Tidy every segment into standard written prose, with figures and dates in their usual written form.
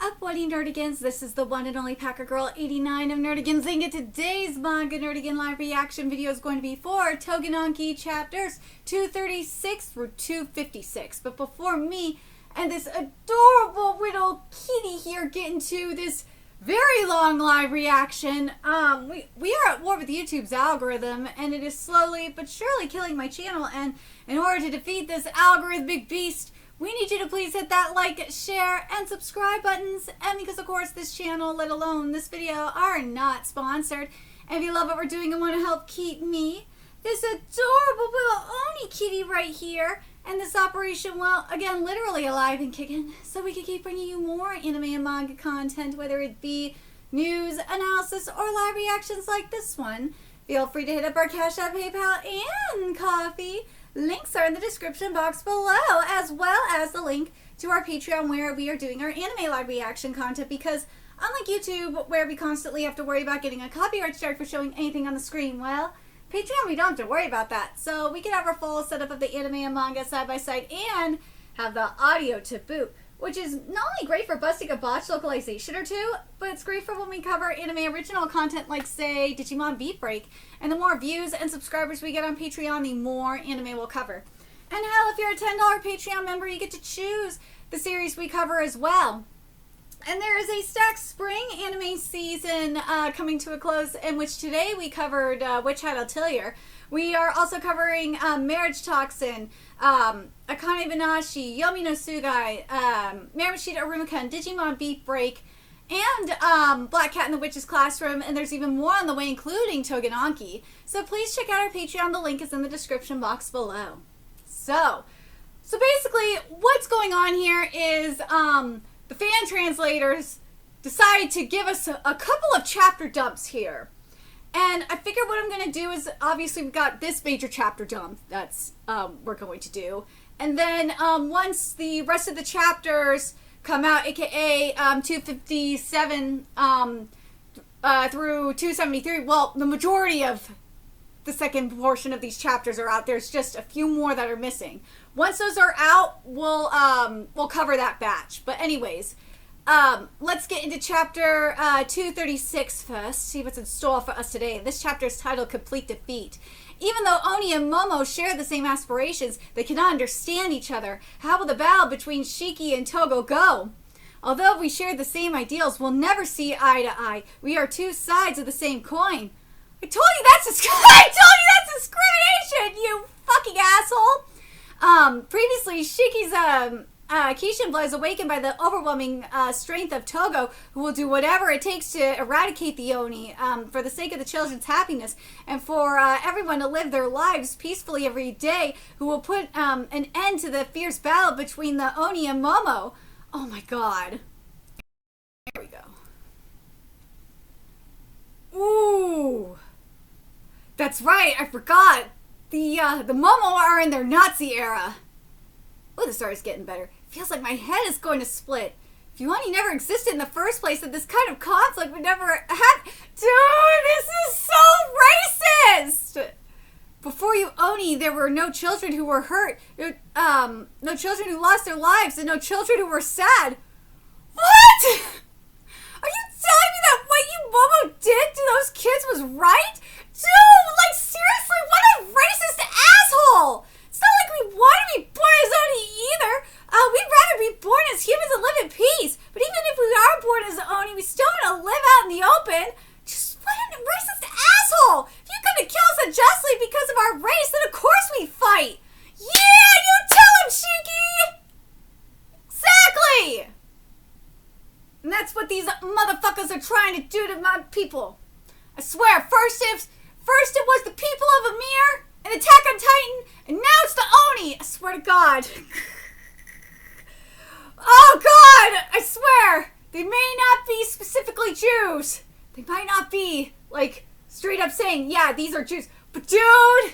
up, What Nerdigans? This is the one and only Packer Girl 89 of Nerdigans, and today's Manga Nerdigan live reaction video is going to be for Tougen Anki chapters 236 through 256. But before me and this adorable little kitty here get into this very long live reaction, we are at war with YouTube's algorithm, and it is slowly but surely killing my channel. And in order to defeat this algorithmic beast, we need you to please hit that like, share, and subscribe buttons. And because, of course, this channel, let alone this video, are not sponsored. And if you love what we're doing and want to help keep me, this adorable little Oni kitty right here, and this operation, well, again, literally alive and kicking, so we can keep bringing you more anime and manga content, whether it be news, analysis, or live reactions like this one. Feel free to hit up our Cash App, PayPal, and Coffee. Links are in the description box below, as well as the link to our Patreon where we are doing our anime live reaction content, because unlike YouTube, where we constantly have to worry about getting a copyright strike for showing anything on the screen, well, Patreon, we don't have to worry about that. So we can have our full setup of the anime and manga side by side and have the audio to boot, which is not only great for busting a botched localization or two, but it's great for when we cover anime original content like, say, Digimon Beat Break. And the more views and subscribers we get on Patreon, the more anime we'll cover. And hell, if you're a $10 Patreon member, you get to choose the series we cover as well. And there is a stacked spring anime season coming to a close, in which today we covered Witch Hat Atelier. We are also covering Marriage Toxin, Akane Banashi, Yomi no Sugai, Marimashita Arumika, and Digimon Beat Break, and Black Cat in the Witch's Classroom, and there's even more on the way, including Tougen Anki. So please check out our Patreon. The link is in the description box below. So basically, what's going on here is the fan translators decided to give us a couple of chapter dumps here. And I figured what I'm going to do is, obviously we've got this major chapter dump that's we're going to do. And then once the rest of the chapters come out, aka 257 through 273, well, the majority of the second portion of these chapters are out. There's just a few more that are missing. Once those are out, we'll cover that batch. But anyways, let's get into chapter 236 first, see what's in store for us today. This chapter is titled Complete Defeat. Even though Oni and Momo share the same aspirations, they cannot understand each other. How will the battle between Shiki and Togo go? Although we share the same ideals, we'll never see eye to eye. We are two sides of the same coin. I told you that's discrimination, you fucking asshole! Previously, Shiki's Kishin blood is awakened by the overwhelming strength of Togo, who will do whatever it takes to eradicate the Oni for the sake of the children's happiness and for everyone to live their lives peacefully every day, who will put an end to the fierce battle between the Oni and Momo. Oh my god. There we go. Ooh. That's right, I forgot. The Momo are in their Nazi era. Oh, the story's getting better. Feels like my head is going to split. If Oni never existed in the first place, then this kind of conflict would never have... Dude, this is so racist! Before you Oni, there were no children who were hurt, no children who lost their lives, and no children who were sad. What? Are you telling me that what you Momo did to those kids was right? Dude, like seriously, what a racist asshole! It's not like we want to be born as Oni either. We'd rather be born as humans and live in peace. But even if we are born as Oni, we still want to live out in the open. Just what a racist asshole! If you're gonna kill us unjustly because of our race, then of course we fight. Yeah, you tell him, Shiki. Exactly. And that's what these motherfuckers are trying to do to my people. I swear, first it was the people of Amir, and Attack on Titan, and now it's the Oni! I swear to God. Oh God! I swear! They may not be specifically Jews. They might not be, like, straight up saying, yeah, these are Jews. But dude!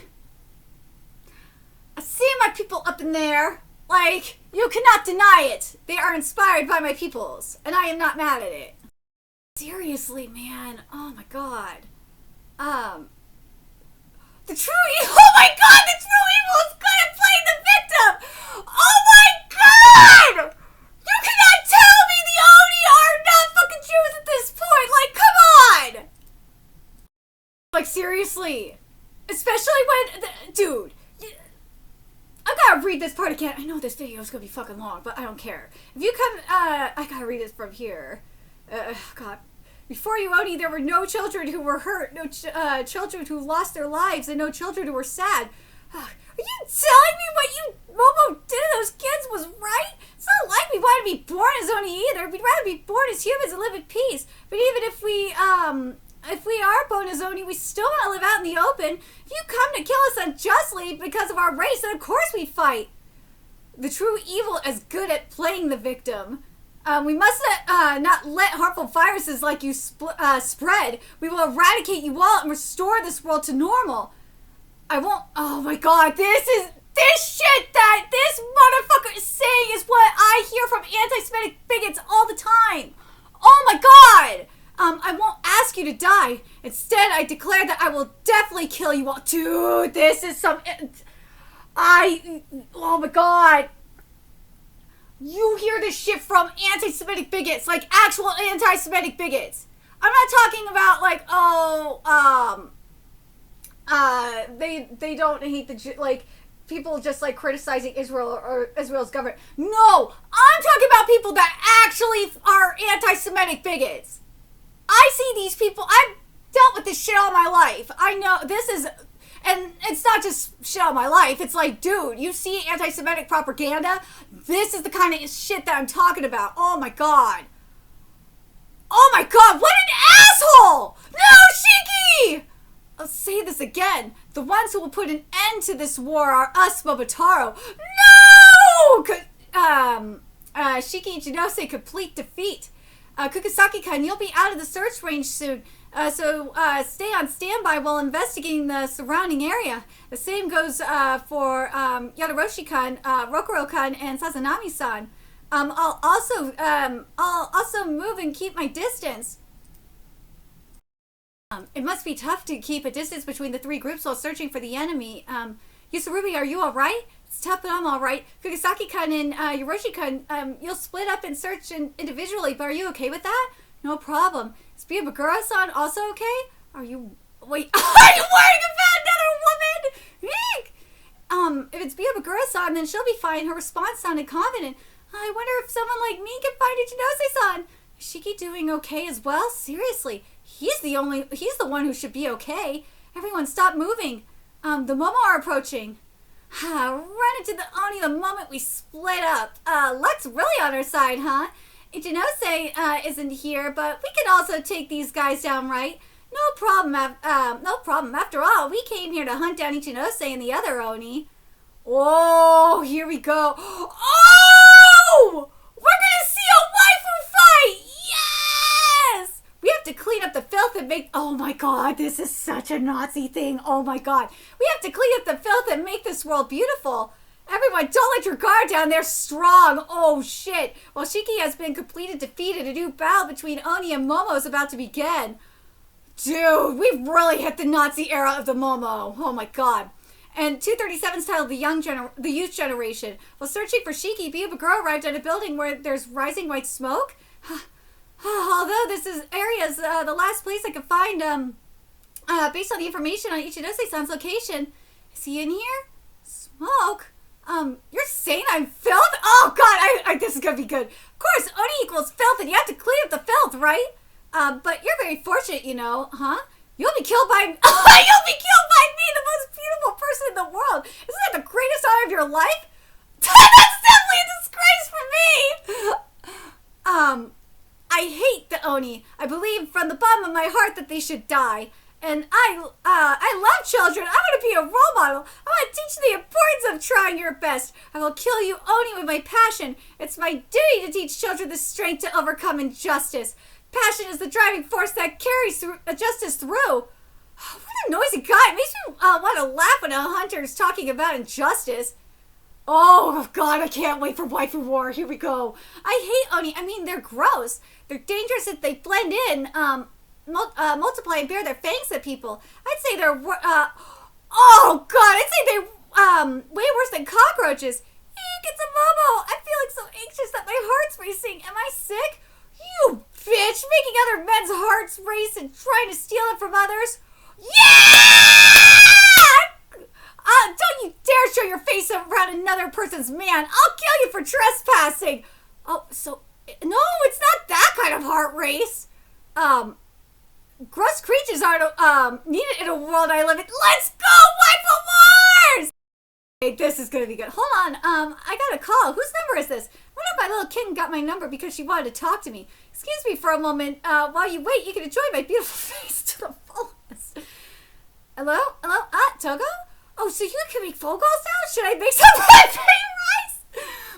I see my people up in there. Like, you cannot deny it. They are inspired by my peoples, and I am not mad at it. Seriously, man. Oh my God. The true evil. Oh my God, the true evil is good at playing the victim. Oh my God! You cannot tell me the Oni are Seriously. Especially when, dude, I gotta read this part again. I know this video is gonna be fucking long, but I don't care. If you come, I gotta read this from here. God. Before you, Oni, there were no children who were hurt, no children who lost their lives, and no children who were sad. Are you telling me what you Momo did to those kids was right? It's not like we want to be born as Oni either. We'd rather be born as humans and live in peace. But even if we are born as Oni, we still want to live out in the open. If you come to kill us unjustly because of our race, then of course we fight. The true evil is good at playing the victim. We must not let harmful viruses like you spread. We will eradicate you all and restore this world to normal. I won't. Oh my god, this shit that this motherfucker is saying is what I hear from anti-Semitic bigots all the time. Oh my god. I won't ask you to die. Instead, I declare that I will definitely kill you all. Dude, this is some. Oh my god. You hear this shit from anti-Semitic bigots, like actual anti-Semitic bigots. I'm not talking about like, they don't hate the, like, people just like criticizing Israel or Israel's government. No, I'm talking about people that actually are anti-Semitic bigots. I see these people, I've dealt with this shit all my life. I know this is, and it's not just shit all my life. It's like, dude, you see anti-Semitic propaganda? This is the kind of shit that I'm talking about. Oh my god. Oh my god, what an asshole! No, Shiki! I'll say this again. The ones who will put an end to this war are us, Momotaro. No! Shiki Jinose, complete defeat. Kukusaki-kun, you'll be out of the search range soon. So stay on standby while investigating the surrounding area. The same goes for Yadaroshi-kun, Rokuro-kun, and Sazanami-san. I'll also move and keep my distance. It must be tough to keep a distance between the three groups while searching for the enemy. Yusurubi, are you alright? It's tough, but I'm alright. Kukusaki-kun and Yoroshi-kun, you'll split up and search individually, but are you okay with that? No problem. Is Biyabagura-san also okay? Are you... Wait, are you worrying about another woman? Eek! If it's Biyabagura-san, then she'll be fine. Her response sounded confident. I wonder if someone like me can find Ichinose-san. Is Shiki doing okay as well? Seriously, he's the one who should be okay. Everyone stop moving. The Momo are approaching. Run into the Oni the moment we split up. Luck's really on our side, huh? Ichinose isn't here, but we can also take these guys down, right? No problem. No problem. After all, we came here to hunt down Ichinose and the other Oni. Oh, here we go. Oh! We're gonna see a waifu fight! Yes! We have to clean up the filth and make... Oh my god, this is such a Nazi thing. Oh my god. We have to clean up the filth and make this world beautiful. Everyone, don't let your guard down. They're strong. Oh shit. While Shiki has been completed defeated, a new battle between Oni and Momo is about to begin. Dude, we've really hit the Nazi era of the Momo. Oh my god. And 237's titled The Youth Generation. While searching for Shiki, Biyabagura arrived at a building where there's rising white smoke. Although this area is the last place I could find, based on the information on Ichinose-san's location. Is he in here? Smoke? You're saying I'm filth? Oh god, this is gonna be good. Of course, Oni equals filth and you have to clean up the filth, right? But you're very fortunate, you know, huh? You'll be killed by me, the most beautiful person in the world. Isn't that the greatest honor of your life? That's definitely a disgrace for me! I hate the Oni. I believe from the bottom of my heart that they should die. And I love children. I want to be a role model. I want to teach the importance of trying your best. I will kill you, Oni, with my passion. It's my duty to teach children the strength to overcome injustice. Passion is the driving force that carries justice through. What a noisy guy. It makes me want to laugh when a hunter is talking about injustice. Oh, God, I can't wait for Waifu War. Here we go. I hate Oni. I mean, they're gross. They're dangerous if they blend in, multiply and bear their fangs at people. I'd say they're, oh, God, I'd say they're way worse than cockroaches. Eek, it's a Momo. I feel like so anxious that my heart's racing. Am I sick? You bitch, making other men's hearts race and trying to steal it from others. Yeah! Don't you dare show your face around another person's man. I'll kill you for trespassing. Oh, so, no, it's not that kind of heart race. Gross creatures aren't needed in a world I live in. Let's go, Wife of Wars! Okay, this is gonna be good. Hold on, I got a call. Whose number is this? I wonder if my little kitten got my number because she wanted to talk to me. Excuse me for a moment. While you wait, you can enjoy my beautiful face to the fullest. Hello? Hello? Togo? Oh, so you can make phone calls now? Should I make some rice?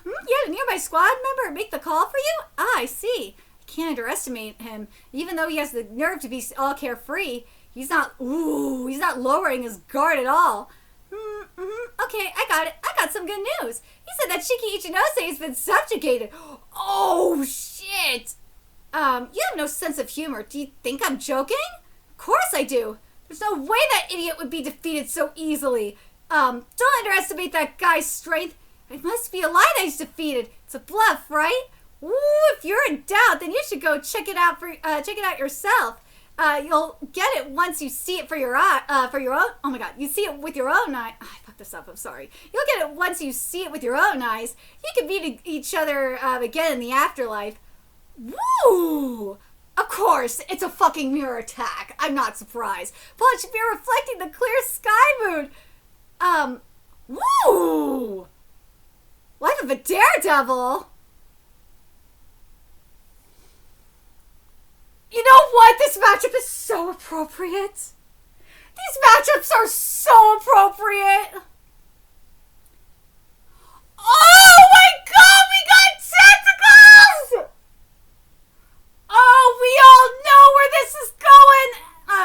You had a nearby squad member make the call for you? I see. I can't underestimate him. Even though he has the nerve to be all carefree, he's not lowering his guard at all. Okay, I got it. I got some good news. He said that Shiki Ichinose has been subjugated. Oh, shit. You have no sense of humor. Do you think I'm joking? Of course I do. There's no way that idiot would be defeated so easily. Don't underestimate that guy's strength. It must be a lie that he's defeated. It's a bluff, right? Ooh, if you're in doubt, then you should go check it out yourself. You'll get it once you see it for your own. Oh my God, you see it with your own eye. I fucked this up. I'm sorry. You'll get it once you see it with your own eyes. You can meet each other again in the afterlife. Woo! Of course, it's a fucking mirror attack. I'm not surprised. But it should be reflecting the clear sky mood. Woo! Life of a daredevil. You know what? This matchup is so appropriate. These matchups are so appropriate. Oh my God, we got tentacles! Oh, we all know where this is going.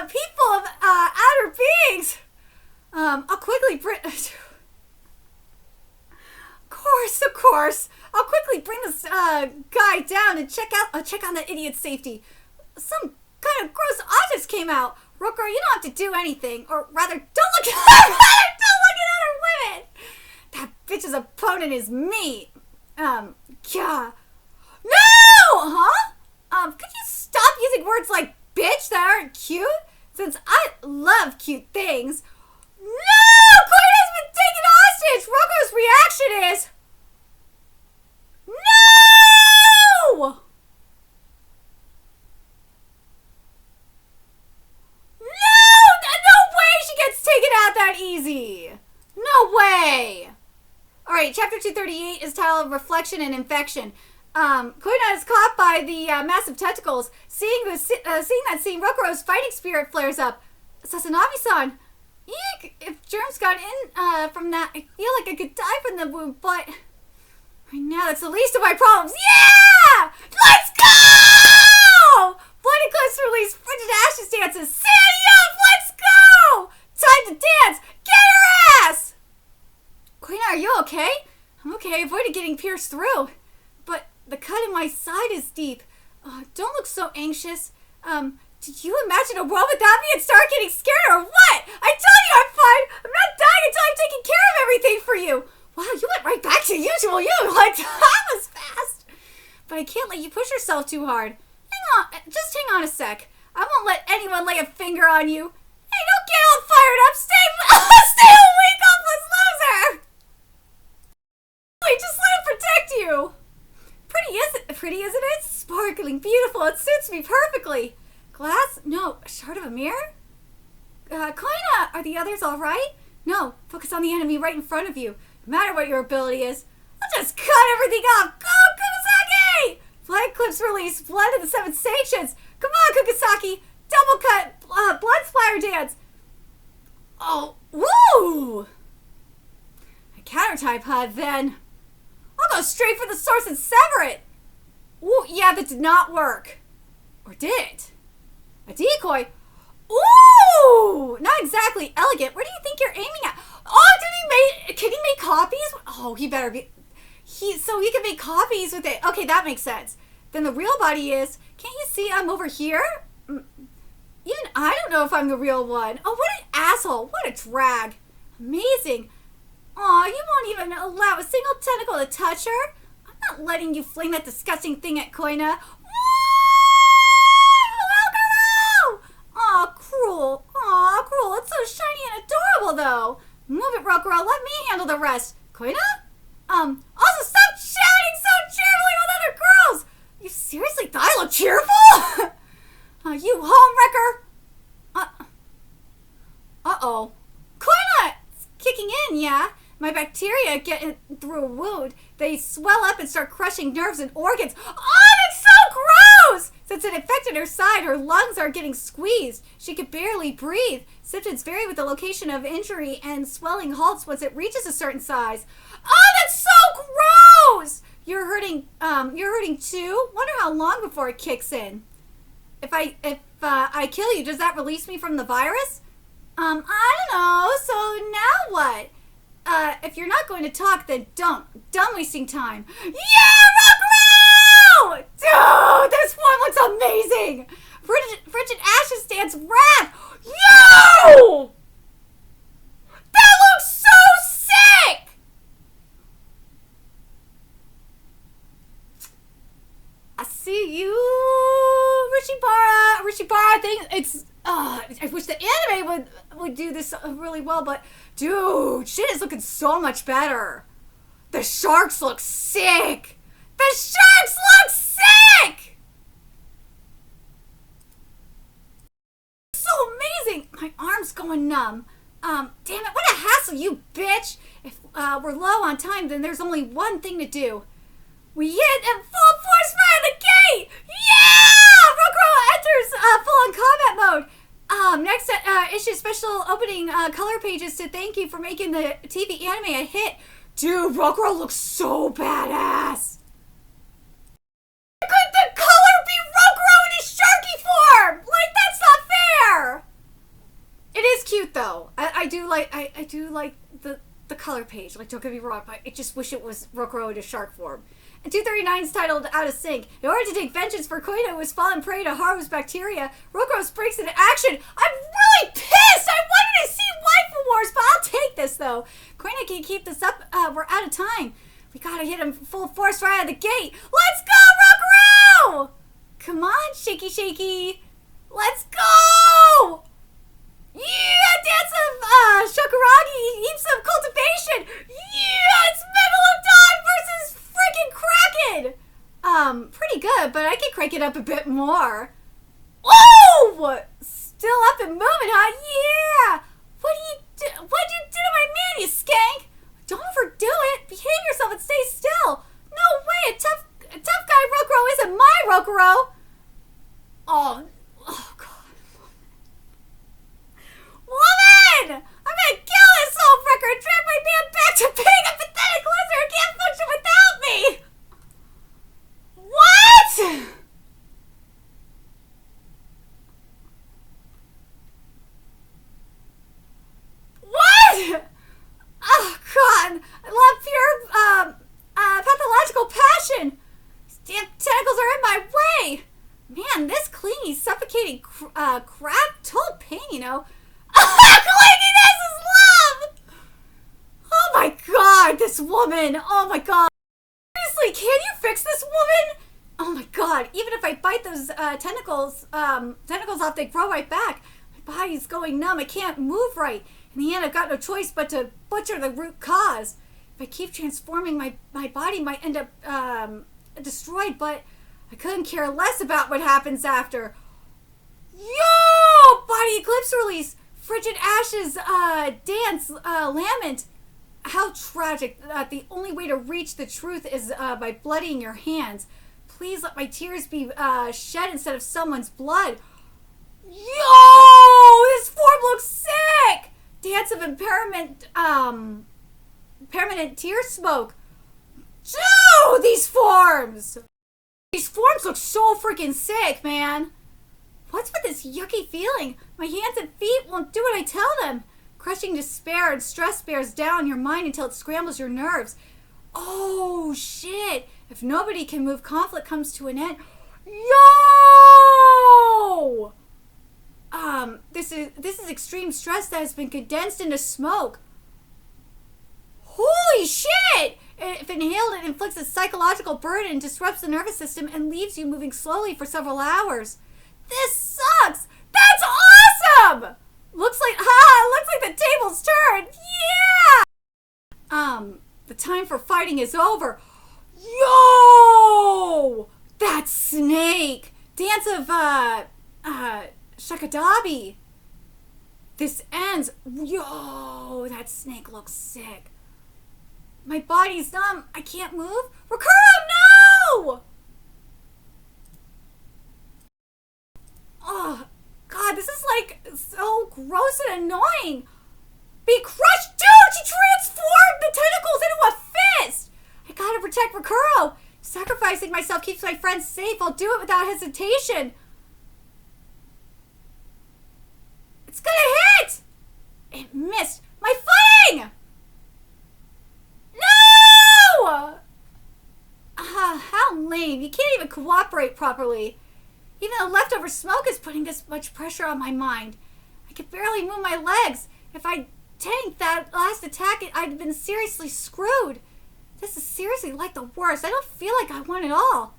People of outer beings. I'll quickly bring... Of course. I'll quickly bring this guy down and check on that idiot's safety. Some kind of gross objects came out. Roko, you don't have to do anything. Or rather, don't look at other women. That bitch's opponent is me. Yeah. No! Huh? Could you stop using words like bitch that aren't cute? Since I love cute things. No! Koina has been taken hostage! Roko's reaction is... No! No way she gets taken out that easy! No way! Alright, chapter 238 is titled Reflection and Infection. Koina is caught by the massive tentacles. Seeing that scene, Rokuro's fighting spirit flares up. Sasanabe-san, eek! If germs got in from that, I feel like I could die from the wound, but... Right now, that's the least of my problems. Yeah! Let's go! Blood Eclipse release, Frigid Ashes dances. Sandy up! Let's go! Time to dance! Get her ass! Koina, are you okay? I'm okay. I avoided getting pierced through. But the cut in my side is deep. Don't look so anxious. Did you imagine a world without me and start getting scared or what? I told you I'm fine. I'm not dying until I'm taking care of everything for you. Wow, you went right back to usual you. Like, that was fast. But I can't let you push yourself too hard. Just hang on a sec. I won't let anyone lay a finger on you. Hey, don't get all fired up. Stay a weak, hopeless loser. Wait, just let him protect you. Pretty, isn't it? Sparkling, beautiful. It suits me perfectly. Glass? No. A shard of a mirror? Koina, are the others all right? No. Focus on the enemy right in front of you. No matter what your ability is, I'll just cut everything off. Go, Kugasaki! Flag clips release. Blood of the Seven Sanctions. Come on, Kugasaki. Double cut. Blood splatter dance. Oh, woo! I counter-type HUD then. I'll go straight for the source and sever it. Ooh, yeah, that did not work. Or did it? A decoy? Ooh! Not exactly elegant. Where do you think you're aiming at? Oh, can he make copies? Oh, he better be. So he can make copies with it. Okay, that makes sense. Then the real body is, can't you see I'm over here? Even I don't know if I'm the real one. Oh, what an asshole. What a drag. Amazing. Aw, you won't even allow a single tentacle to touch her? I'm not letting you fling that disgusting thing at Koina. Aw, cruel. Aw, it's so shiny and adorable, though. Move it, Rokuro. Let me handle the rest. Koina? Also stop shouting so cheerfully with other girls! You seriously thought I looked cheerful? You home wrecker! Uh-oh. Koina! It's kicking in, yeah? My bacteria get through a wound. They swell up and start crushing nerves and organs. Oh, that's so gross! Since it affected her side, her lungs are getting squeezed. She could barely breathe. Symptoms vary with the location of injury, and swelling halts once it reaches a certain size. Oh, that's so gross! You're hurting too? Wonder how long before it kicks in. If I kill you, does that release me from the virus? I don't know. So now what? If you're not going to talk, then don't. Done wasting time. Yeah, Rokuro! Dude, this form looks amazing! Frigid Ashes dance wrath! Yo! That looks so sick! I see you, Rishibara thing. It's I wish the anime would do this really well, but dude, shit is looking so much better. The sharks look sick. The sharks look sick. So amazing. My arm's going numb. Damn it, what a hassle, you bitch. If we're low on time, then there's only one thing to do. We hit in full force fire the gate! Yeah! Rokuro enters full-on combat mode. Next issue special opening color pages to thank you for making the TV anime a hit. Dude, Rokuro looks so badass. How could the color be Rokuro in his sharky form? Like, that's not fair. It is cute though. I do like the color page. Like, don't get me wrong, but I just wish it was Rokuro in his shark form. And 239 is titled Out of Sync. In order to take vengeance for Koina, who has fallen prey to Haru's bacteria, Rokuro springs into action. I'm really pissed! I wanted to see Waifu Wars, but I'll take this, though. Koina can't keep this up. We're out of time. We gotta hit him full force right out of the gate. Let's go, Rokuro! Come on, Shaky Shaky. Let's go! Yeah, dance of Shokuragi, heaps of cultivation. Yeah, it's Megalodon versus freaking Kraken. Pretty good, but I could crank it up a bit more. Oh, still up and moving, huh? Yeah. What'd you do to my man, you skank? Don't overdo it. Behave yourself and stay still. No way, a tough guy Rokuro isn't my Rokuro. Oh God. Woman! I'm gonna kill this soul wrecker and drag my man back to being a pathetic loser who can't function without me! What? What? Oh, God. I love pure, pathological passion. These damn tentacles are in my way. Man, this clingy, suffocating crap, total pain, you know. Clinginess is love! Oh my God, this woman. Oh my God. Seriously, can you fix this woman? Oh my God, even if I bite those tentacles off, they grow right back. My body's going numb. I can't move right. In the end, I've got no choice but to butcher the root cause. If I keep transforming, my body might end up destroyed, but I couldn't care less about what happens after. Yo! Body eclipse release! Frigid Ashes dance lament. How tragic that the only way to reach the truth is by bloodying your hands. Please let my tears be shed instead of someone's blood. Yo! This form looks sick! Dance of permanent tear smoke. Dude, these forms! These forms look so freaking sick, man. What's with this yucky feeling? My hands and feet won't do what I tell them. Crushing despair and stress bears down your mind until it scrambles your nerves. Oh, shit. If nobody can move, conflict comes to an end. Yo! This is extreme stress that has been condensed into smoke. Holy shit! If inhaled, it inflicts a psychological burden, disrupts the nervous system, and leaves you moving slowly for several hours. This sucks! That's awesome! Looks the tables turn! Yeah! The time for fighting is over. Yo! That snake! Dance of, Shakadabi. This ends. Yo! That snake looks sick. My body's numb. I can't move. Rakuro, no! Oh, God, this is like so gross and annoying. Be crushed, dude! She transformed the tentacles into a fist! I gotta protect Rakuro. Sacrificing myself keeps my friends safe. I'll do it without hesitation. It's gonna hit! It missed. My footing! No! How lame. You can't even cooperate properly. Even the leftover smoke is putting this much pressure on my mind. I could barely move my legs. If I tanked that last attack, I'd have been seriously screwed. This is seriously like the worst. I don't feel like I won at all.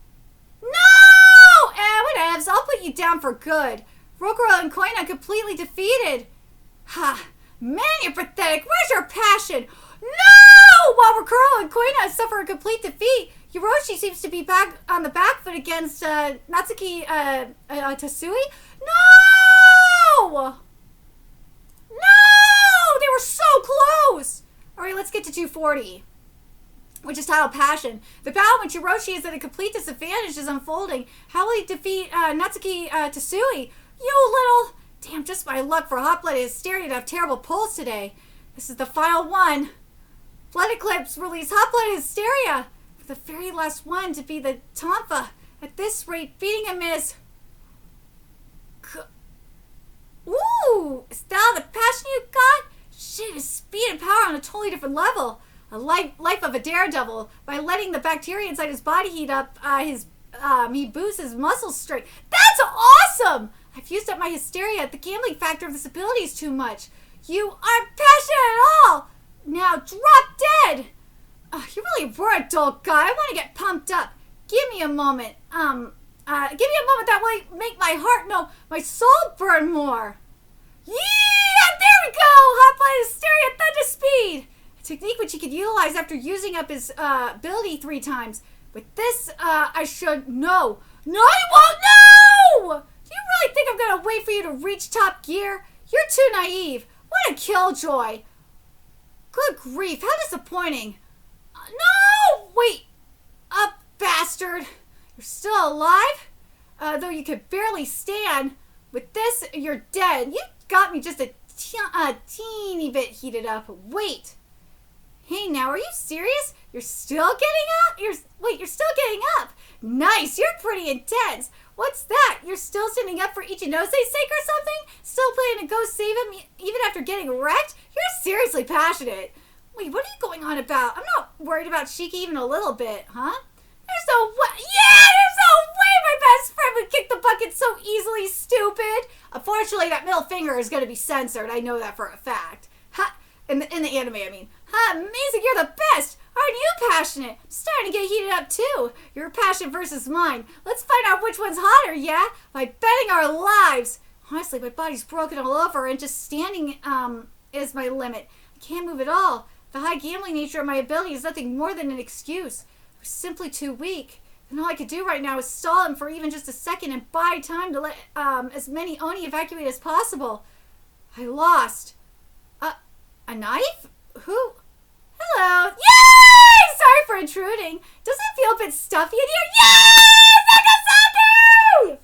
No! Whatevs. I'll put you down for good. Rokuro and Koina completely defeated. Ha! Man, you're pathetic. Where's your passion? No! While Rokuro and Koina suffer a complete defeat, Hiroshi seems to be back on the back foot against Natsuki Tasui. No! No! They were so close! Alright, let's get to 240. Which is titled Passion. The battle when Hiroshi is at a complete disadvantage is unfolding. How will he defeat Natsuki Tasui? You little... Damn, just my luck for hot-blooded hysteria to have terrible pulls today. This is the final one. Blood Eclipse release hot-blooded hysteria. For the very last one to be the Tonfa. At this rate, beating him is... Ooh! Is that the passion you got? Shit, his speed and power on a totally different level. A life of a daredevil. By letting the bacteria inside his body heat up, he boosts his muscle strength. That's awesome! I've used up my hysteria. The gambling factor of this ability is too much. You aren't passionate at all! Now drop dead! You really were a dull guy. I want to get pumped up. Give me a moment. Give me a moment that will make my heart, no, my soul burn more. Yeah! There we go! Hot-blooded hysteria at thunder speed! A technique which he could utilize after using up his ability 3 times. With this, I should... No! No, you won't! No! Do you really think I'm gonna wait for you to reach top gear? You're too naive. What a killjoy. Good grief, how disappointing. No! Wait. Up, bastard. You're still alive? Though you could barely stand. With this, you're dead. You got me just a teeny bit heated up. Wait. Hey, now, are you serious? You're still getting up? You're still getting up. Nice, you're pretty intense. What's that? You're still standing up for Ichinose's sake or something? Still planning to go save him even after getting wrecked? You're seriously passionate. Wait, what are you going on about? I'm not worried about Shiki even a little bit, huh? There's no way. Yeah, there's no way my best friend would kick the bucket so easily, stupid. Unfortunately, that middle finger is going to be censored. I know that for a fact. Ha! In the anime, I mean. Ha! Amazing, you're the best. Aren't you passionate? I'm starting to get heated up too. Your passion versus mine. Let's find out which one's hotter, yeah? By betting our lives. Honestly, my body's broken all over and just standing is my limit. I can't move at all. The high gambling nature of my ability is nothing more than an excuse. I was simply too weak. And all I could do right now is stall him for even just a second and buy time to let as many Oni evacuate as possible. I lost. A knife? Who? Hello. Yay! Sorry for intruding. Doesn't it feel a bit stuffy in here? Yay!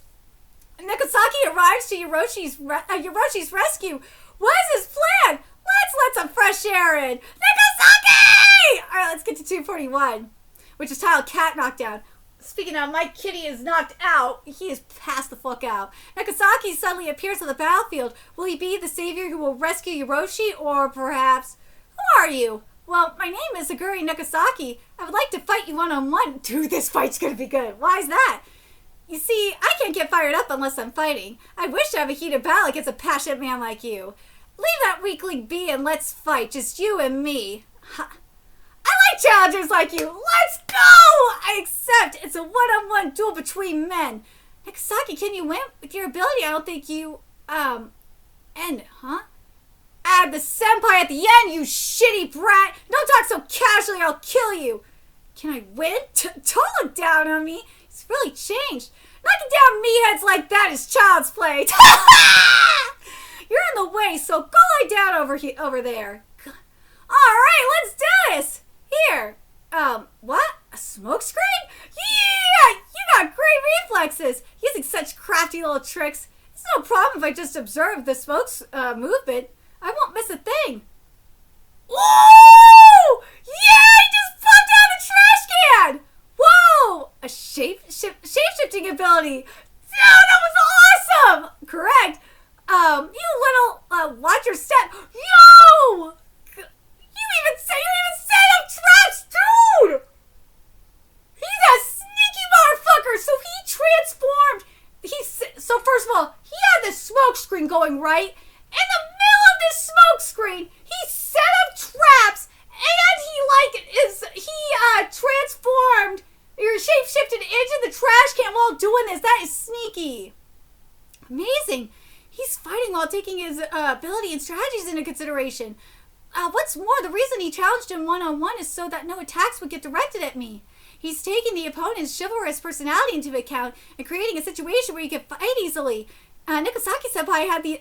Nagasaki! Nagasaki arrives to Hiroshi's rescue. What is his plan? Let's let some fresh air in. Nagasaki! Alright, let's get to 241, which is titled Cat Knockdown. Speaking of, my kitty is knocked out. He is passed the fuck out. Nagasaki suddenly appears on the battlefield. Will he be the savior who will rescue Hiroshi? Or perhaps... Who are you? Well, my name is Aguri Nagasaki. I would like to fight you one-on-one. Dude, this fight's gonna be good. Why is that? You see, I can't get fired up unless I'm fighting. I wish to have a heated battle against a passionate man like you. Leave that weakling be and let's fight. Just you and me. Ha. I like challengers like you. Let's go! I accept. It's a one-on-one duel between men. Nagasaki, can you win? With your ability, I don't think you, huh? Add the senpai at the end, you shitty brat. Don't talk so casually or I'll kill you. Can I win? Don't look down on me. He's really changed. Knocking down meatheads like that is child's play. You're in the way, so go lie down over there. Alright, let's do this. Here. What? A smoke screen? Yeah! You got great reflexes. Using such crafty little tricks. It's no problem if I just observe the smoke's movement. I won't miss a thing. Whoa! Yeah! He just popped out a trash can! Whoa! A shape-shifting ability. Oh, that was awesome! Correct. You little, watch your step. Yo! You even set up traps, dude! He's a sneaky motherfucker, so he transformed. So first of all, he had the smoke screen going, right? In the middle of this smoke screen, he set up traps, and he transformed, or shape-shifted into the trash can while doing this. That is sneaky. Amazing. He's fighting while taking his ability and strategies into consideration. What's more, the reason he challenged him one-on-one is so that no attacks would get directed at me. He's taking the opponent's chivalrous personality into account and creating a situation where he can fight easily. Nagasaki-senpai had the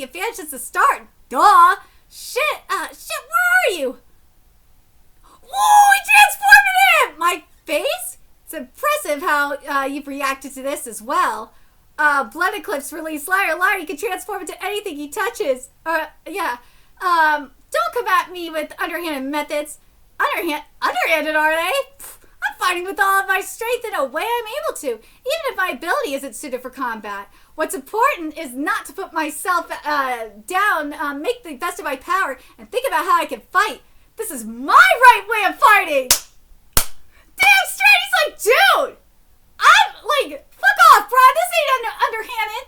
advantage since the start. Duh! Shit, where are you? Whoa, he transformed him! My face? It's impressive how you've reacted to this as well. Blood Eclipse release. Liar, you can transform into anything he touches. Yeah. Don't come at me with underhanded methods. Underhanded, are they? I'm fighting with all of my strength in a way I'm able to, even if my ability isn't suited for combat. What's important is not to put myself down, make the best of my power, and think about how I can fight. This is my right way of fighting! Damn straight, he's like, dude! I'm like, fuck off, bruh! This ain't underhanded!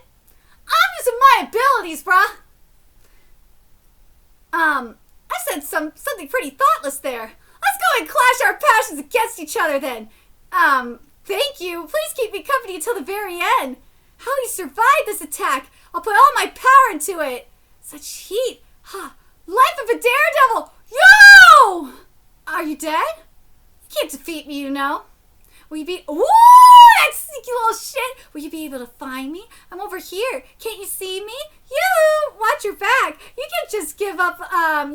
I'm using my abilities, bruh! I said something pretty thoughtless there. Let's go and clash our passions against each other then. Thank you. Please keep me company until the very end. How he survived this attack. I'll put all my power into it. Such heat. Huh. Life of a daredevil. Yo! Are you dead? You can't defeat me, you know. Will you be... Ooh, that sneaky little shit. Will you be able to find me? I'm over here. Can't you see me? You! Watch your back. You can't just give up,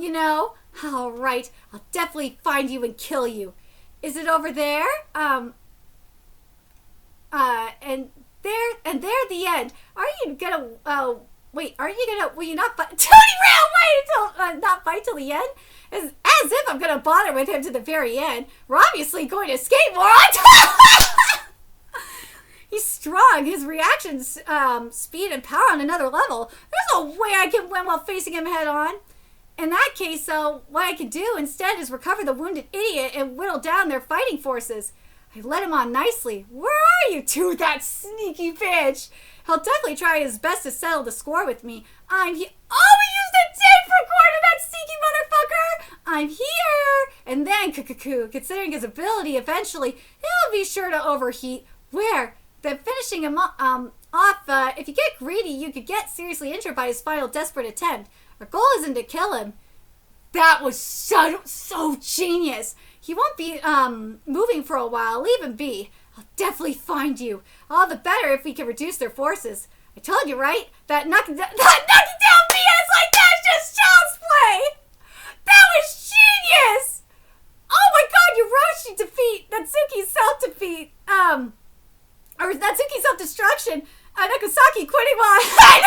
you know. All right. I'll definitely find you and kill you. Is it over there? And there at the end. Are you gonna, will you not fight? Tony ran away until, not fight till the end? As if I'm gonna bother with him to the very end. We're obviously going to escape, morons! He's strong. His reactions, speed and power on another level. There's no way I can win while facing him head on. In that case, what I could do instead is recover the wounded idiot and whittle down their fighting forces. I led him on nicely. Where are you two, that sneaky bitch? He'll definitely try his best to settle the score with me. Oh, we used a tape recorder, that sneaky motherfucker! I'm here! And then, considering his ability, eventually, he'll be sure to overheat. Where? Then finishing him off, if you get greedy, you could get seriously injured by his final desperate attempt. Our goal isn't to kill him. That was so genius. He won't be moving for a while. Leave him be. I'll definitely find you. All the better if we can reduce their forces. I told you, right? That knocking down BS like that is just child's play. That was genius. Oh my God, Yoroshi defeat, Natsuki's self-defeat, or Natsuki's self-destruction, Nagasaki quitting while ahead.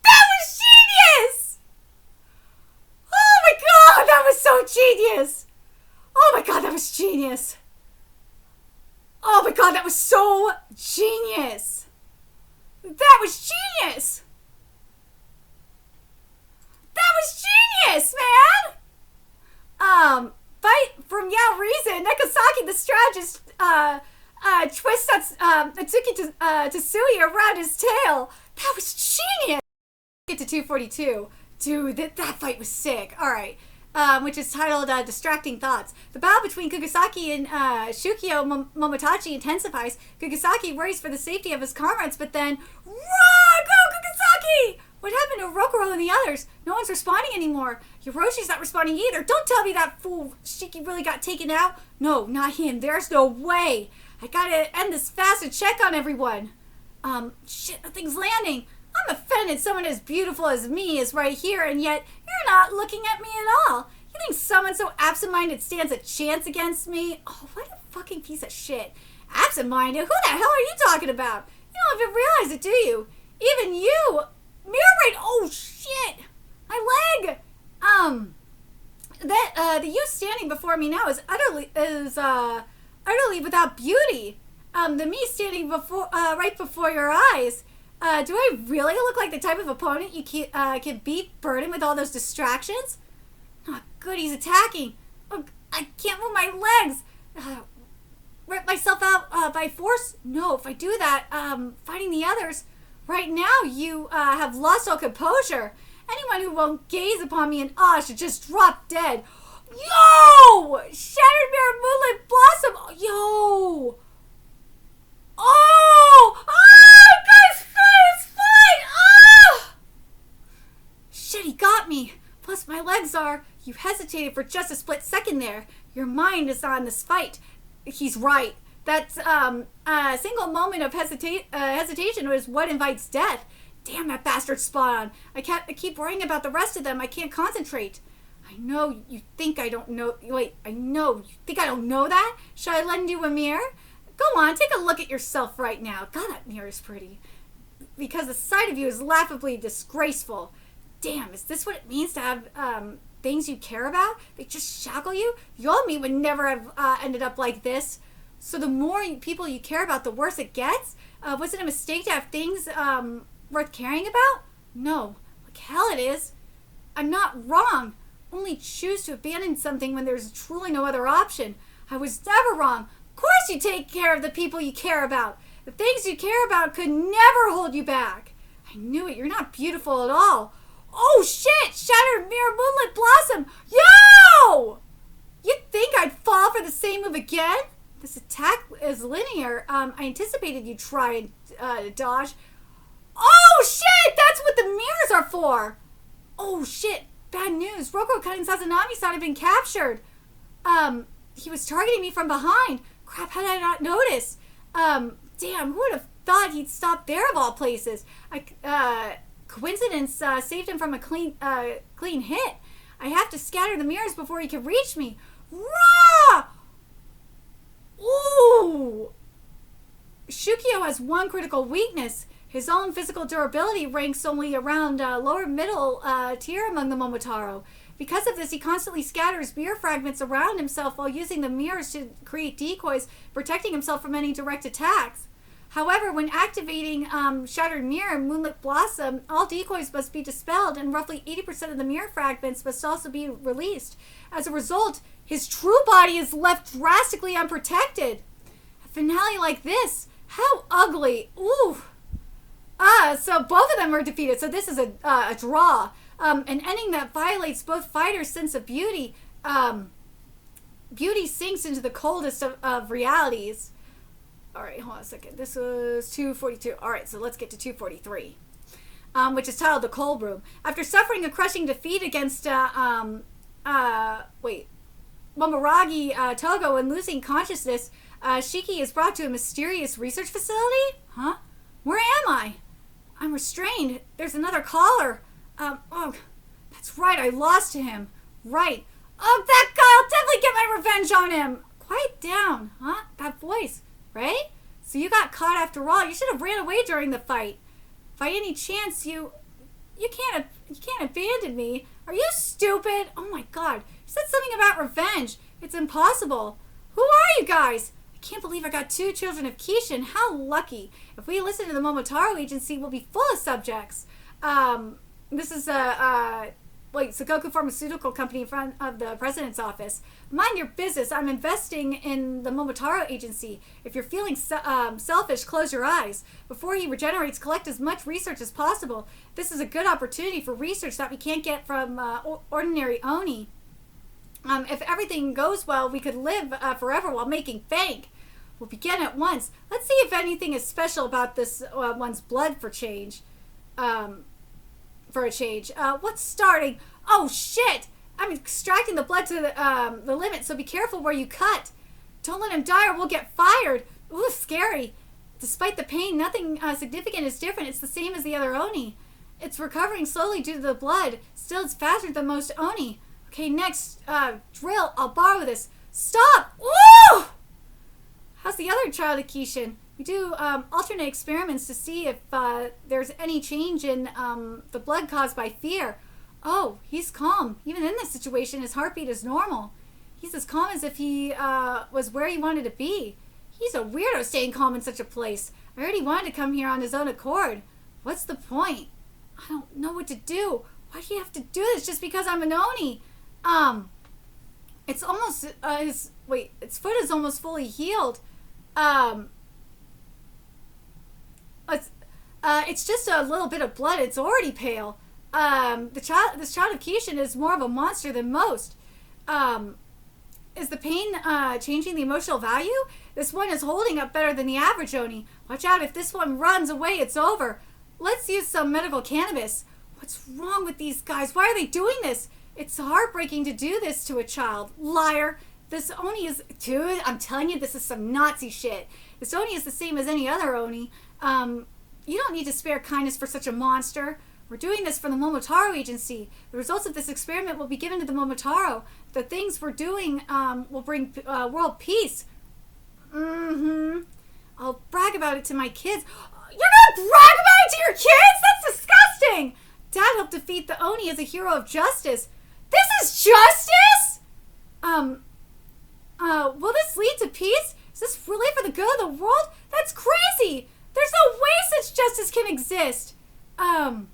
That was genius. Oh my God, that was so genius. Oh my God, that was genius. Oh my God, that was so genius. That was genius. That was genius, man. Fight from Yao Reason, Nagasaki the strategist, twists Natsuki Tatsuya around his tail. That was genius. Get to 242. Dude, that fight was sick. All right. Which is titled Distracting Thoughts. The battle between Kugisaki and Shukio Momotachi intensifies. Kugisaki worries for the safety of his comrades, but then Go Anki! What happened to Rokuro and the others? No one's responding anymore. Yoroshi's not responding either. Don't tell me that fool Shiki really got taken out. No, not him. There's no way. I gotta end this fast and check on everyone. Shit, nothing's landing. I'm offended someone as beautiful as me is right here, and yet you're not looking at me at all. You think someone so absent-minded stands a chance against me? Oh, what a fucking piece of shit. Absent-minded? Who the hell are you talking about? You don't even realize it, do you? Even you! Mirror, oh shit! My leg! The you standing before me now is utterly without beauty. The me standing right before your eyes. Do I really look like the type of opponent you can beat burdened with all those distractions? Oh, good, he's attacking. Oh, I can't move my legs. Rip myself out by force? No, if I do that, fighting the others. Right now, you have lost all composure. Anyone who won't gaze upon me in awe should just drop dead. Yo! Shattered Mirror Moonlit Blossom! Yo! Oh! Ah! Guys, it's fine! Ah! Shit, he got me. Plus, my legs are... You hesitated for just a split second there. Your mind is on this fight. He's right. That's a single moment of hesitation was what invites death. Damn, that bastard spawn. I keep worrying about the rest of them. I can't concentrate. I know you think I don't know. Wait, I know. You think I don't know that? Should I lend you a mirror? Go on, take a look at yourself right now. God, that mirror is pretty. Because the sight of you is laughably disgraceful. Damn, is this what it means to have things you care about? They just shackle you? The old me would never have ended up like this. So the more people you care about, the worse it gets? Was it a mistake to have things worth caring about? No. Like hell it is. I'm not wrong. Only choose to abandon something when there's truly no other option. I was never wrong. Of course you take care of the people you care about. The things you care about could never hold you back. I knew it. You're not beautiful at all. Oh shit! Shattered Mirror Moonlit Blossom! Yo! You think I'd fall for the same move again? This attack is linear. I anticipated you'd try and dodge. Oh shit! That's what the mirrors are for! Oh shit! Bad news. Roko Cut and Sazanami-san had been captured. He was targeting me from behind. Crap, how did I not notice? Damn, who would have thought he'd stop there of all places? Coincidence saved him from a clean hit. I have to scatter the mirrors before he can reach me. Rah! Ooh! Shukio has one critical weakness. His own physical durability ranks only around lower middle tier among the Momotaro. Because of this, he constantly scatters mirror fragments around himself while using the mirrors to create decoys, protecting himself from any direct attacks. However, when activating Shattered Mirror and Moonlit Blossom, all decoys must be dispelled and roughly 80% of the mirror fragments must also be released. As a result, his true body is left drastically unprotected. A finale like this, how ugly. Ooh. So both of them are defeated, so this is a draw. An ending that violates both fighters' sense of beauty. Beauty sinks into the coldest of realities. Alright, hold on a second. This was 242. Alright, so let's get to 243. Which is titled The Cold Room. After suffering a crushing defeat against, Momoragi Togo and losing consciousness, Shiki is brought to a mysterious research facility? Huh? Where am I? I'm restrained. There's another caller. Oh, that's right. I lost to him. Right. Oh, that guy. I'll definitely get my revenge on him. Quiet down, huh? That voice, right? So you got caught after all. You should have ran away during the fight. By any chance, you can't abandon me. Are you stupid? Oh my God. You said something about revenge. It's impossible. Who are you guys? I can't believe I got 2 children of Kishin. How lucky. If we listen to the Momotaro agency, we'll be full of subjects. This is Sagoku Pharmaceutical Company in front of the president's office. Mind your business. I'm investing in the Momotaro agency. If you're feeling selfish, close your eyes. Before he regenerates, collect as much research as possible. This is a good opportunity for research that we can't get from ordinary Oni. If everything goes well, we could live forever while making bank. We'll begin at once. Let's see if anything is special about this one's blood for change. for a change. What's starting? Oh shit! I'm extracting the blood to the limit, so be careful where you cut. Don't let him die or we'll get fired. Ooh, scary. Despite the pain, nothing significant is different. It's the same as the other Oni. It's recovering slowly due to the blood. Still, it's faster than most Oni. Okay, next, drill. I'll borrow this. Stop! Woo! How's the other child of Kishin? We do alternate experiments to see if there's any change in the blood caused by fear. Oh, he's calm. Even in this situation, his heartbeat is normal. He's as calm as if he was where he wanted to be. He's a weirdo staying calm in such a place. I heard he wanted to come here on his own accord. What's the point? I don't know what to do. Why do you have to do this just because I'm an Oni? It's almost, its foot is almost fully healed. It's just a little bit of blood. It's already pale. This child of Kishin is more of a monster than most. Is the pain changing the emotional value? This one is holding up better than the average Oni. Watch out, if this one runs away, it's over. Let's use some medical cannabis. What's wrong with these guys? Why are they doing this? It's heartbreaking to do this to a child. Liar. This Oni is... Dude, I'm telling you, this is some Nazi shit. This Oni is the same as any other Oni. You don't need to spare kindness for such a monster. We're doing this for the Momotaro Agency. The results of this experiment will be given to the Momotaro. The things we're doing will bring world peace. I'll brag about it to my kids. You're gonna brag about it to your kids? That's disgusting! Dad helped defeat the Oni as a hero of justice. This is justice? Will this lead to peace? Is this really for the good of the world? That's crazy! There's no way such justice can exist. Isn't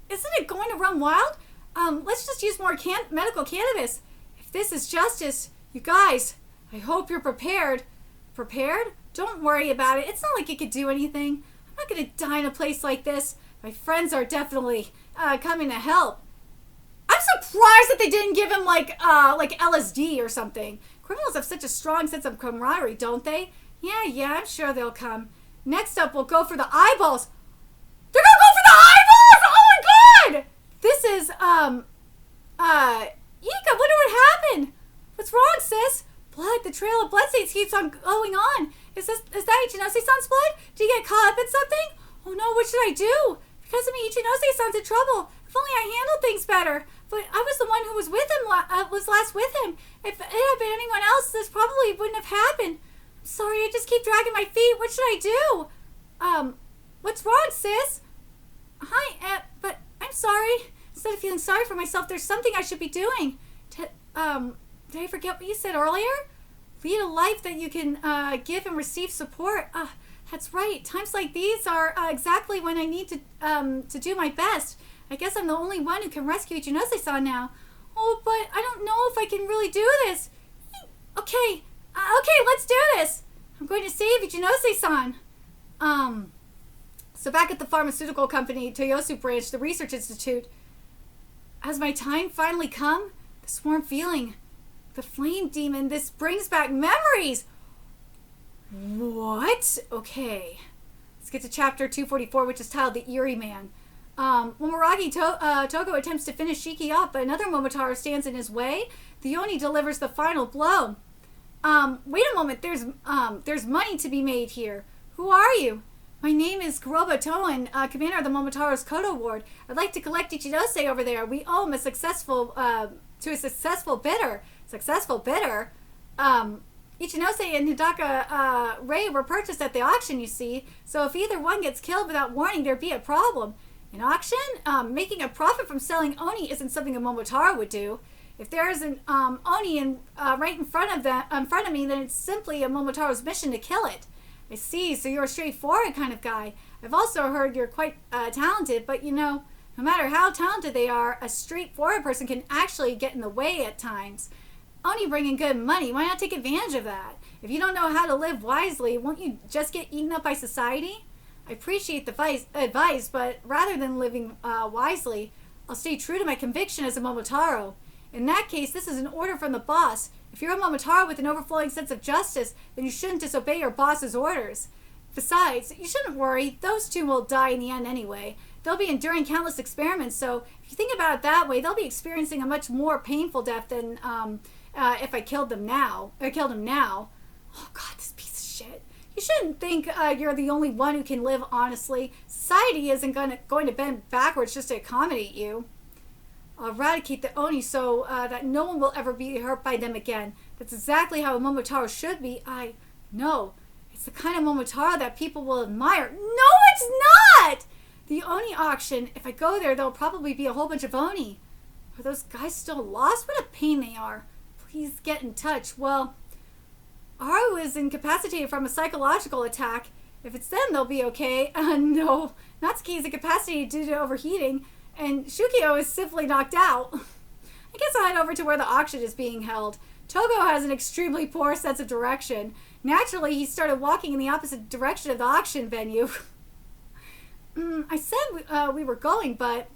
it going to run wild? Let's just use more medical cannabis. If this is justice, you guys, I hope you're prepared. Prepared? Don't worry about it. It's not like it could do anything. I'm not going to die in a place like this. My friends are definitely coming to help. I'm surprised that they didn't give him like LSD or something. Criminals have such a strong sense of camaraderie, don't they? Yeah, I'm sure they'll come. Next up, we'll go for the eyeballs. They're gonna go for the eyeballs! Oh my god! This is, Yika, wonder what happened? What's wrong, sis? Blood, the trail of blood stains keeps on going on. Is that Ichinose-san's blood? Did he get caught up in something? Oh no, what should I do? Because of me, Ichinose-san's in trouble. If only I handled things better. But I was the one who was with him, was last with him. If it had been anyone else, this probably wouldn't have happened. I'm sorry, I just keep dragging my feet. What should I do? What's wrong, sis? Hi, but I'm sorry. Instead of feeling sorry for myself, there's something I should be doing. Did I forget what you said earlier? Lead a life that you can give and receive support. That's right. Times like these are exactly when I need to do my best. I guess I'm the only one who can rescue Ichinose-san now. Oh, but I don't know if I can really do this. Okay, let's do this. I'm going to save Ichinose-san. So back at the pharmaceutical company, Toyosu Branch, the research institute, has my time finally come? This warm feeling, the flame demon, this brings back memories. What? Okay. Let's get to chapter 244, which is titled The Eerie Man. When Momoiragi Togo attempts to finish Shiki off, but another Momotaro stands in his way, the Oni delivers the final blow. Wait a moment, there's money to be made here. Who are you? My name is Kuroba Toen, commander of the Momotaro's Kodo Ward. I'd like to collect Ichinose over there. We owe him a successful bidder. Successful bidder? Ichinose and Hidaka Rei were purchased at the auction, you see. So if either one gets killed without warning, there'd be a problem. An auction? Making a profit from selling Oni isn't something a Momotaro would do. If there's an Oni right in front of me, then it's simply a Momotaro's mission to kill it. I see, so you're a straightforward kind of guy. I've also heard you're quite talented, but no matter how talented they are, a straightforward person can actually get in the way at times. Oni bringing good money, why not take advantage of that? If you don't know how to live wisely, won't you just get eaten up by society? I appreciate the advice, but rather than living wisely, I'll stay true to my conviction as a Momotaro. In that case, this is an order from the boss. If you're a Momotaro with an overflowing sense of justice, then you shouldn't disobey your boss's orders. Besides, you shouldn't worry. Those two will die in the end anyway. They'll be enduring countless experiments, so if you think about it that way, they'll be experiencing a much more painful death than if I killed them now. Oh God, this piece of shit. You shouldn't think you're the only one who can live honestly. Society isn't going to bend backwards just to accommodate you. I'll eradicate the Oni so that no one will ever be hurt by them again. That's exactly how a Momotaro should be. I know. It's the kind of Momotaro that people will admire. No, it's not! The Oni auction, if I go there, there'll probably be a whole bunch of Oni. Are those guys still lost? What a pain they are. Please get in touch. Well, Aru is incapacitated from a psychological attack. If it's them, they'll be okay. No, Natsuki is incapacitated due to overheating, and Shukio is simply knocked out. I guess I'll head over to where the auction is being held. Togo has an extremely poor sense of direction. Naturally, he started walking in the opposite direction of the auction venue. I said we were going, but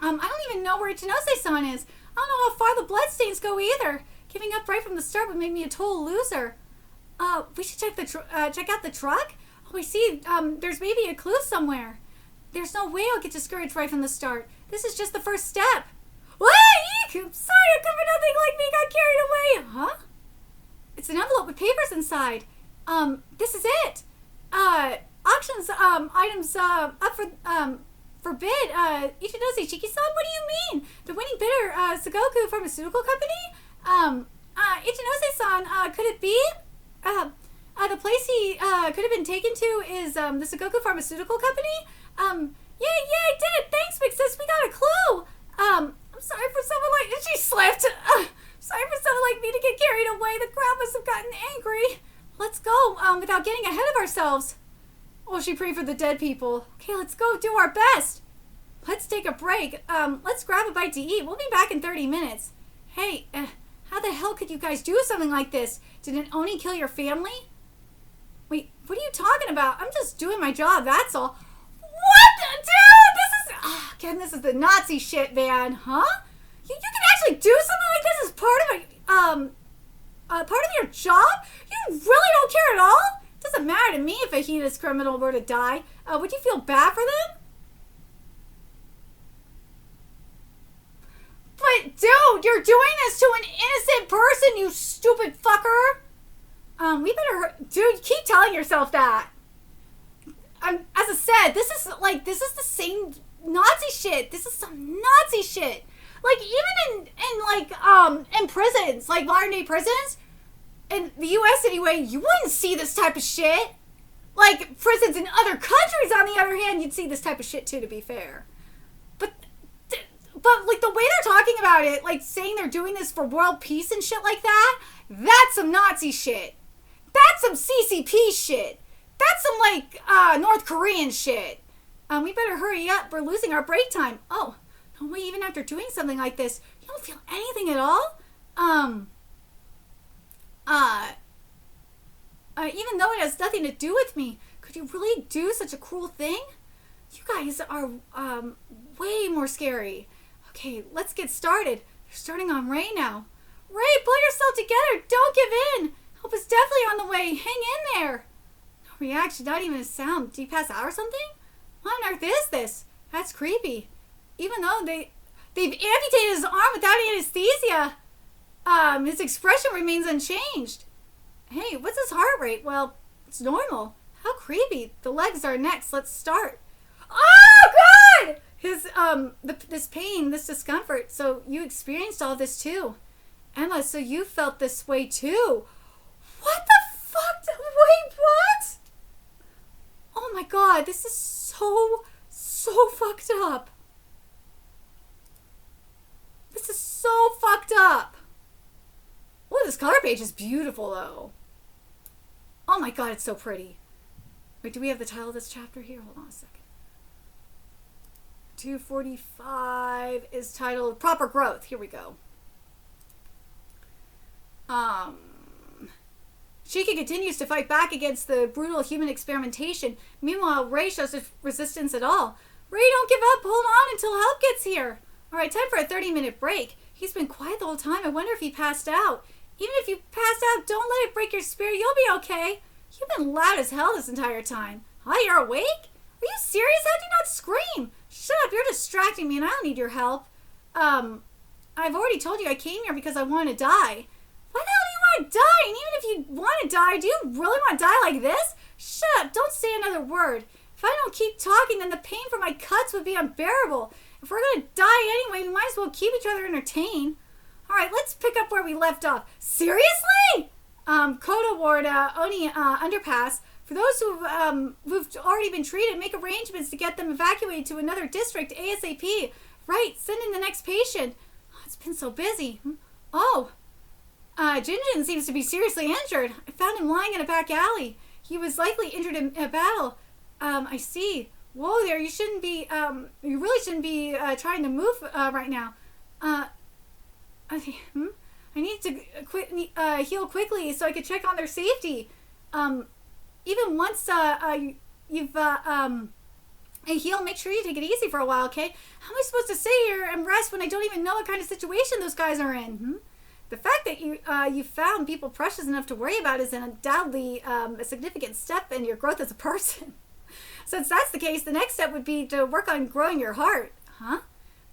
I don't even know where Ichinose-san is. I don't know how far the bloodstains go either. Giving up right from the start would make me a total loser. We should check out the truck? Oh, I see. There's maybe a clue somewhere. There's no way I'll get discouraged right from the start. This is just the first step. What? Eek! I'm sorry, a cover nothing like me got carried away. Huh? It's an envelope with papers inside. This is it. Auctions, items, up for bid. Ichinose Shiki-san, what do you mean? The winning bidder, Sugoku Pharmaceutical Company? Ichinose-san, could it be? The place he, could have been taken to is, the Sugoku Pharmaceutical Company? Yeah, I did it. Thanks, Big Sis. We got a clue. I'm sorry for someone like... She slipped. Sorry for someone like me to get carried away. The crowd must have gotten angry. Let's go, without getting ahead of ourselves. Oh, she prayed for the dead people. Okay, let's go do our best. Let's take a break. Let's grab a bite to eat. We'll be back in 30 minutes. Hey, how the hell could you guys do something like this? Did an Oni kill your family? Wait, what are you talking about? I'm just doing my job, that's all. What? Dude, again, this is the Nazi shit, man. Huh? You can actually do something like this as part of your job? You really don't care at all? It doesn't matter to me if a heinous criminal were to die. Would you feel bad for them? But dude, you're doing this to an innocent person, you stupid fucker. We better, dude, keep telling yourself that. As I said, this is the same Nazi shit. This is some Nazi shit. Like, even in prisons, like modern day prisons, in the US anyway, you wouldn't see this type of shit. Like, prisons in other countries, on the other hand, you'd see this type of shit too, to be fair. But like, the way they're talking about it, like, saying they're doing this for world peace and shit like that, that's some Nazi shit. That's some CCP shit. That's some, like, North Korean shit. We better hurry up. We're losing our break time. Oh, no way, even after doing something like this, you don't feel anything at all? Even though it has nothing to do with me, could you really do such a cruel thing? You guys are, way more scary. Okay, let's get started. They're starting on Ray now. Ray, pull yourself together. Don't give in. Help is definitely on the way. Hang in there. No reaction, not even a sound. Did he pass out or something? What on earth is this? That's creepy. Even though they've amputated his arm without anesthesia, his expression remains unchanged. Hey, what's his heart rate? Well, it's normal. How creepy. The legs are next. Let's start. Oh, God! His, this pain, this discomfort. So you experienced all this too. Emma, so you felt this way too. What the fuck? Wait, what? Oh my God, this is so fucked up. This is so fucked up. Oh, this color page is beautiful though. Oh my God, it's so pretty. Wait, do we have the title of this chapter here? Hold on a second. 245 is titled Proper Growth. Here we go. Shiki continues to fight back against the brutal human experimentation. Meanwhile, Ray shows no resistance at all. Ray, don't give up. Hold on until help gets here. All right, time for a 30-minute break. He's been quiet the whole time. I wonder if he passed out. Even if you passed out, don't let it break your spirit. You'll be okay. You've been loud as hell this entire time. Huh, you're awake? Are you serious? How do you not scream? Shut up, you're distracting me and I don't need your help. I've already told you I came here because I want to die. Why the hell do you want to die? And even if you want to die, do you really want to die like this? Shut up, don't say another word. If I don't keep talking, then the pain from my cuts would be unbearable. If we're going to die anyway, we might as well keep each other entertained. Alright, let's pick up where we left off. Seriously? Kodo Ward, Oni, Underpass. For those who've already been treated, make arrangements to get them evacuated to another district ASAP. Right, send in the next patient. Oh, it's been so busy. Oh, Jinjin seems to be seriously injured. I found him lying in a back alley. He was likely injured in a battle. I see. Whoa there, you really shouldn't be trying to move right now. I need to heal quickly so I can check on their safety. Even once you've healed, make sure you take it easy for a while, okay? How am I supposed to sit here and rest when I don't even know what kind of situation those guys are in? The fact that you found people precious enough to worry about is undoubtedly a significant step in your growth as a person. Since that's the case, the next step would be to work on growing your heart. Huh?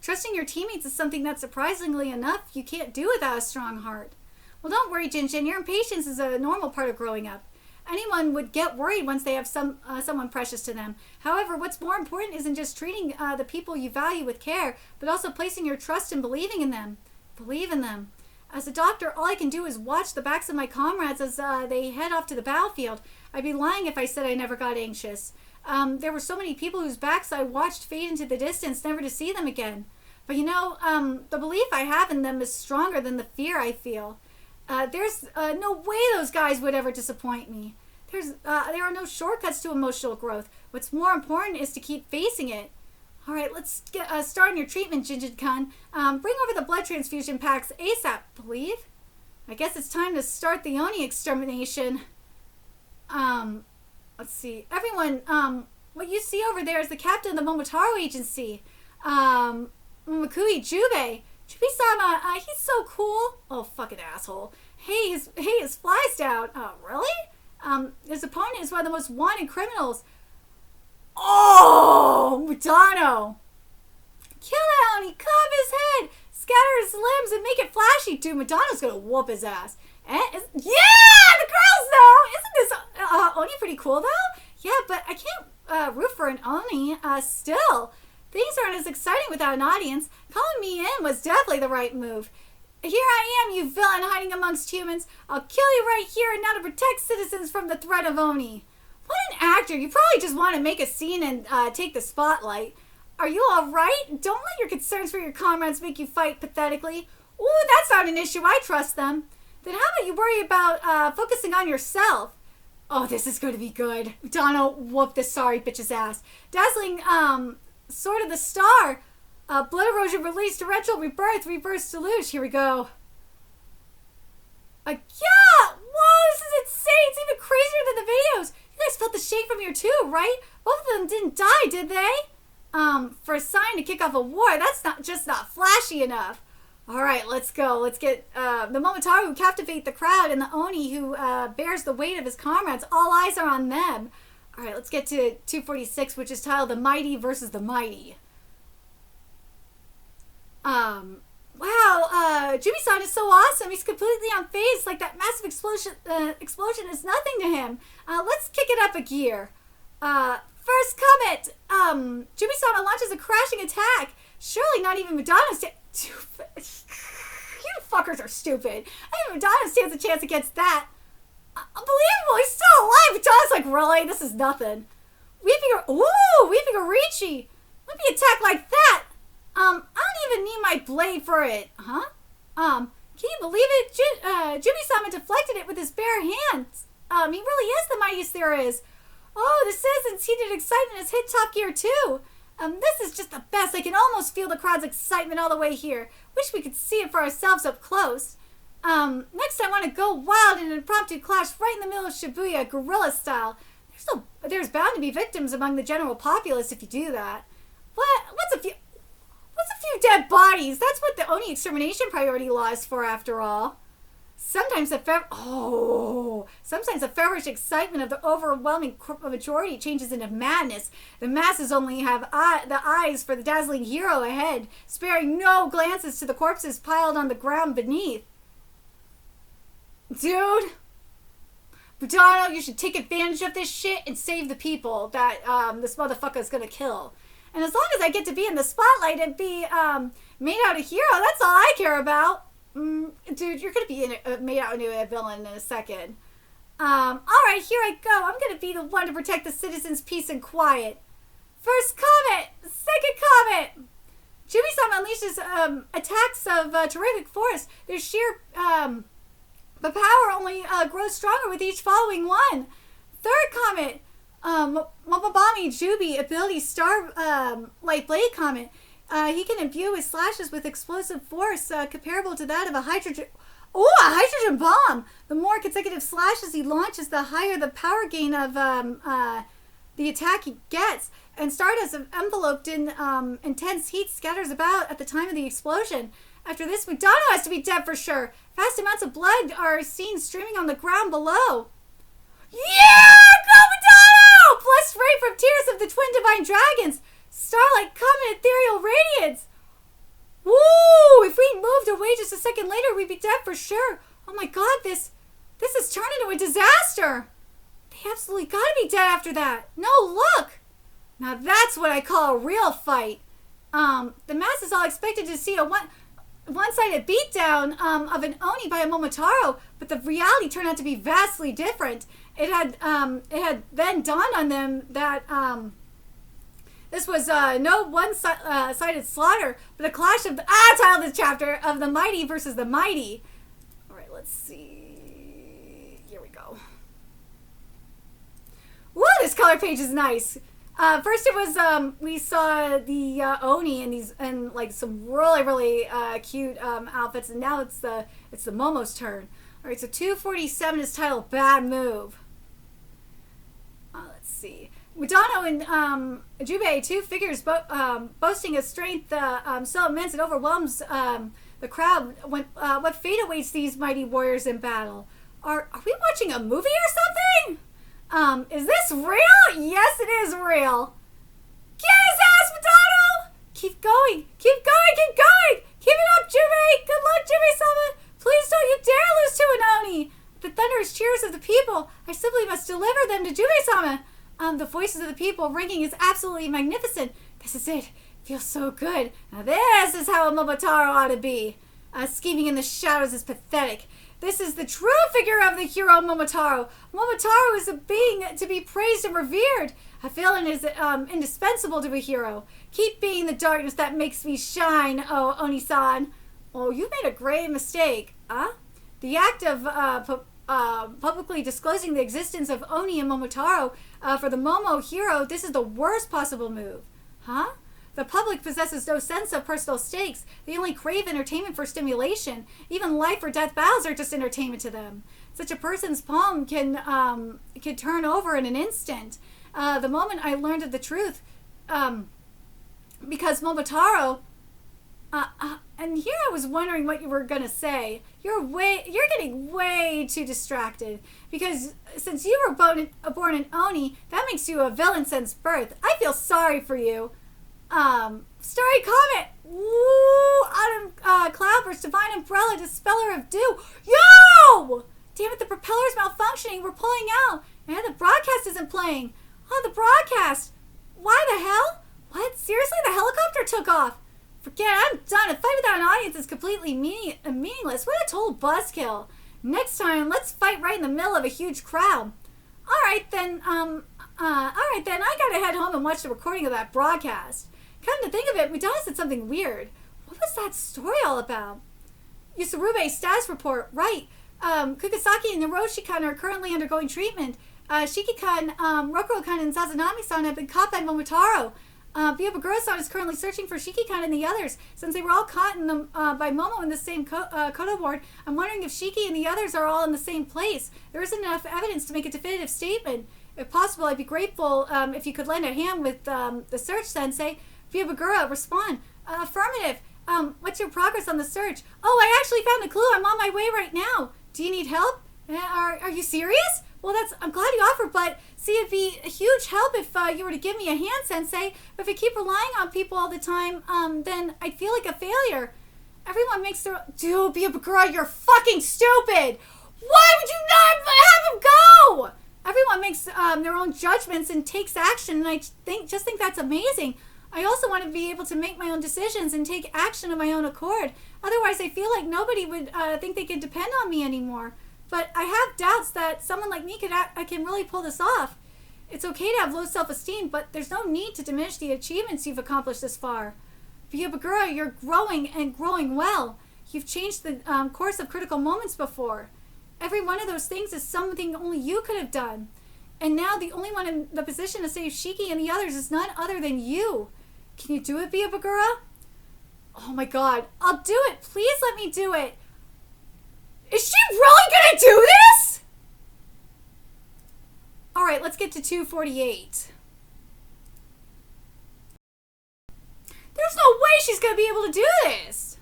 Trusting your teammates is something that, surprisingly enough, you can't do without a strong heart. Well, don't worry, Jinjin. Your impatience is a normal part of growing up. Anyone would get worried once they have someone precious to them. However, what's more important isn't just treating the people you value with care, but also placing your trust and believing in them. Believe in them. As a doctor, all I can do is watch the backs of my comrades as they head off to the battlefield. I'd be lying if I said I never got anxious. There were so many people whose backs I watched fade into the distance, never to see them again. But you know, the belief I have in them is stronger than the fear I feel. There's no way those guys would ever disappoint me. There are no shortcuts to emotional growth. What's more important is to keep facing it. All right, let's get starting your treatment, Jinjin-kun. Bring over the blood transfusion packs ASAP, believe? I guess it's time to start the Oni extermination. Let's see. Everyone, what you see over there is the captain of the Momotaro Agency. Makui Jubei. Jubei-sama, he's so cool. Oh, fucking asshole. Hey, his fly's down. Oh, really? His opponent is one of the most wanted criminals. Oh, Mudano. Kill that Oni, cut off his head, scatter his limbs, and make it flashy. Dude, Madonna's gonna whoop his ass. Yeah, the girls know. Isn't this Oni pretty cool though? Yeah, but I can't root for an Oni. Still, things aren't as exciting without an audience. Calling me in was definitely the right move. Here I am, you villain hiding amongst humans. I'll kill you right here and now to protect citizens from the threat of Oni. What an actor. You probably just want to make a scene and take the spotlight. Are you alright? Don't let your concerns for your comrades make you fight pathetically. Ooh, that's not an issue. I trust them. Then how about you worry about focusing on yourself? Oh, this is going to be good. Donald whooped this sorry bitch's ass. Dazzling, Sword of the Star. Blood erosion release, torrential rebirth, reverse deluge. Here we go. Yeah! Whoa, this is insane. It's even crazier than the videos. You guys felt the shake from here too, right? Both of them didn't die, did they? For a sign to kick off a war, that's not flashy enough. Alright, let's go. Let's get the Momotaro who captivate the crowd and the Oni who bears the weight of his comrades. All eyes are on them. Alright, let's get to 246, which is titled The Mighty versus the Mighty. Wow, Jimmy-san is so awesome. He's completely unfazed, like that massive explosion is nothing to him. Let's kick it up a gear. First comet. Jimmy-sama launches a crashing attack. Surely not even Madonna You fuckers are stupid. I think Madonna stands a chance against that. Unbelievable, he's still alive. Madonna's like, really? This is nothing. Weeping Orichi. Let me attack like that. I don't even need my blade for it. Huh? Can you believe it? Jimmy-sama deflected it with his bare hands. He really is the mightiest there is. Oh, the citizens' heated excitement has hit top gear too. This is just the best. I can almost feel the crowd's excitement all the way here. Wish we could see it for ourselves up close. Next I want to go wild in an impromptu clash right in the middle of Shibuya, guerrilla style. There's bound to be victims among the general populace if you do that. What's a few dead bodies? That's what the Oni extermination priority law is for, after all. Sometimes sometimes the feverish excitement of the overwhelming majority changes into madness. The masses only have the eyes for the dazzling hero ahead, sparing no glances to the corpses piled on the ground beneath. Dude, Budano, you should take advantage of this shit and save the people that this motherfucker's gonna kill. And as long as I get to be in the spotlight and be made out a hero, that's all I care about. Dude, you're gonna be made out into a villain in a second. Alright, here I go. I'm gonna be the one to protect the citizens' peace and quiet. First comment! Second comment! Jimmy-sama unleashes attacks of terrific force. Their sheer but power only grows stronger with each following one. Third comment, Momobami Jubi ability Starlight Blade comment. He can imbue his slashes with explosive force comparable to that of a hydrogen bomb. The more consecutive slashes he launches, the higher the power gain of the attack he gets. And Stardust, enveloped in intense heat, scatters about at the time of the explosion. After this, Mudano has to be dead for sure. Vast amounts of blood are seen streaming on the ground below. Yeah! Go Mudano! Blessed ray from tears of the twin divine dragons. Starlight comet ethereal radiance. Woo! If we moved away just a second later, we'd be dead for sure. Oh my god, this has turned into a disaster. They absolutely gotta be dead after that. No, look! Now that's what I call a real fight. The masses all expected to see a one-sided beatdown of an Oni by a Momotaro, but the reality turned out to be vastly different. It had then dawned on them that this was no one-sided slaughter, but a clash of the title of this chapter of the mighty versus the mighty. All right, let's see. Here we go. Woo, this color page is nice. First it was we saw the Oni and like some really cute outfits, and now it's the Momo's turn. All right, so 247 is titled Bad Move. Let's see. Mudano and Jubei, two figures boasting a strength so immense it overwhelms the crowd. What fate awaits these mighty warriors in battle? Are we watching a movie or something? Is this real? Yes, it is real. Get his ass, Mudano! Keep going. Keep going. Keep going. Keep it up, Jubei. Good luck, Jubei-sama. Please don't you dare lose to an Oni. The thunderous cheers of the people. I simply must deliver them to Jubei-sama. The voices of the people ringing is absolutely magnificent. This is it. Feels so good. Now this is how a Momotaro ought to be. Scheming in the shadows is pathetic. This is the true figure of the hero Momotaro. Momotaro is a being to be praised and revered. A villain is indispensable to a hero. Keep being the darkness that makes me shine, oh Oni-san. Oh, you made a grave mistake. The act of publicly disclosing the existence of Oni and Momotaro for the Momo hero, this is the worst possible move. The public possesses no sense of personal stakes. They only crave entertainment for stimulation. Even life or death battles are just entertainment to them. Such a person's palm can turn over in an instant. The moment I learned of the truth, because Momotaro, and here I was wondering what you were gonna say. You're getting way too distracted, because since you were born an Oni, that makes you a villain since birth. I feel sorry for you. Starry Comet! Woo! Autumn Cloudburst, Divine Umbrella, Dispeller of Dew. Yo! Damn it, the propeller's malfunctioning. We're pulling out. And the broadcast isn't playing. Oh, the broadcast. Why the hell? What? Seriously? The helicopter took off. Forget it. I'm done. A fight without an audience is completely meaningless. What a total buzzkill. Next time, let's fight right in the middle of a huge crowd. Alright then, I gotta head home and watch the recording of that broadcast. Come to think of it, Mudana said something weird. What was that story all about? Yusurube status report. Right. Kugasaki and Hiroshi-kun are currently undergoing treatment. Shiki-kun, Rokuro-kun, and Sazanami-san have been caught by Momotaro. Byobaguro-san is currently searching for Shiki-kun and the others. Since they were all caught by Momo in the same Kodo ward, I'm wondering if Shiki and the others are all in the same place. There isn't enough evidence to make a definitive statement. If possible, I'd be grateful if you could lend a hand with the search, Sensei. Byobaguro, respond. Affirmative. What's your progress on the search? Oh, I actually found the clue. I'm on my way right now. Do you need help? Are you serious? Well, I'm glad you offered, but see, it'd be a huge help if you were to give me a hand, Sensei. But if I keep relying on people all the time, then I'd feel like a failure. Everyone makes their... Dude, Byakugan, you're fucking stupid! Why would you not have him go? Everyone makes their own judgments and takes action, and I just think that's amazing. I also want to be able to make my own decisions and take action of my own accord. Otherwise, I feel like nobody would think they could depend on me anymore. But I have doubts that someone like me can really pull this off. It's okay to have low self-esteem, but there's no need to diminish the achievements you've accomplished this far. Byakugan, you're growing and growing well. You've changed the course of critical moments before. Every one of those things is something only you could have done. And now the only one in the position to save Shiki and the others is none other than you. Can you do it, Byakugan? Oh my god, I'll do it. Please let me do it. Is she really gonna do this? Alright, let's get to 248. There's no way she's gonna be able to do this.